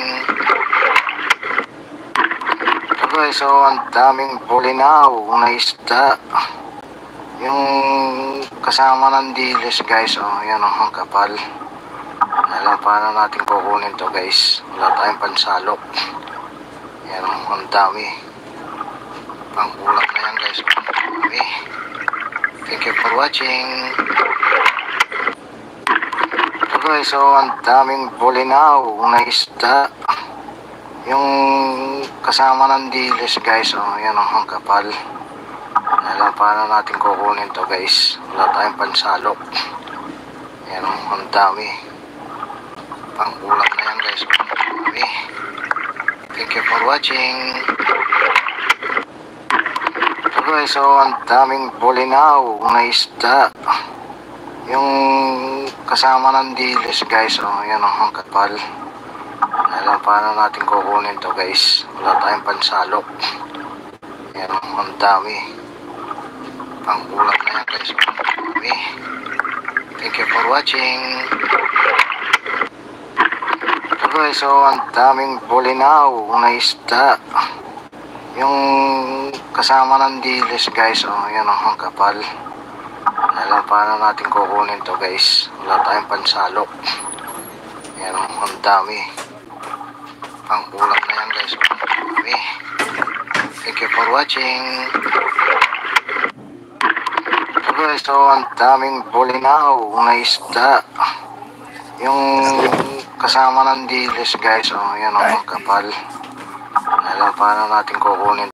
Guys, so ang daming bulinaw na isda. Yung kasama ng dilis guys, yan ang kapal. Alam paano natin kukunin to guys. Wala tayong pansalok. Yan ang dami. Pangkulang na yan guys. Okay. Thank you for watching. Guys, so ang daming bulinaw na isda. Yung kasama ng dilis guys, yan ang kapal. Alam paano natin kukunin to guys. Wala tayong pansalok. Yan ang dami. Pangkulang na yan guys. Okay. Thank you for watching. Guys, so ang daming bulinaw na isda. Yung kasama ng dilis guys, yan ang kapal. Alam paano natin kukunin to guys. Wala tayong pansalok. Yan ang dami. Pangkulang na yan guys. Okay. Thank you for watching. Guys, so ang daming bulinaw na isda. Yung kasama ng dilis guys, yan ang kapal. Alam paano natin kukunin to guys. Wala tayong pansalok. Yan ang dami. Pangkulang na yan guys. Okay. Thank you for watching. Guys, so ang daming bulinaw na isda. Yung kasama ng dilis guys, yan ang kapal. Alam paano natin kukunin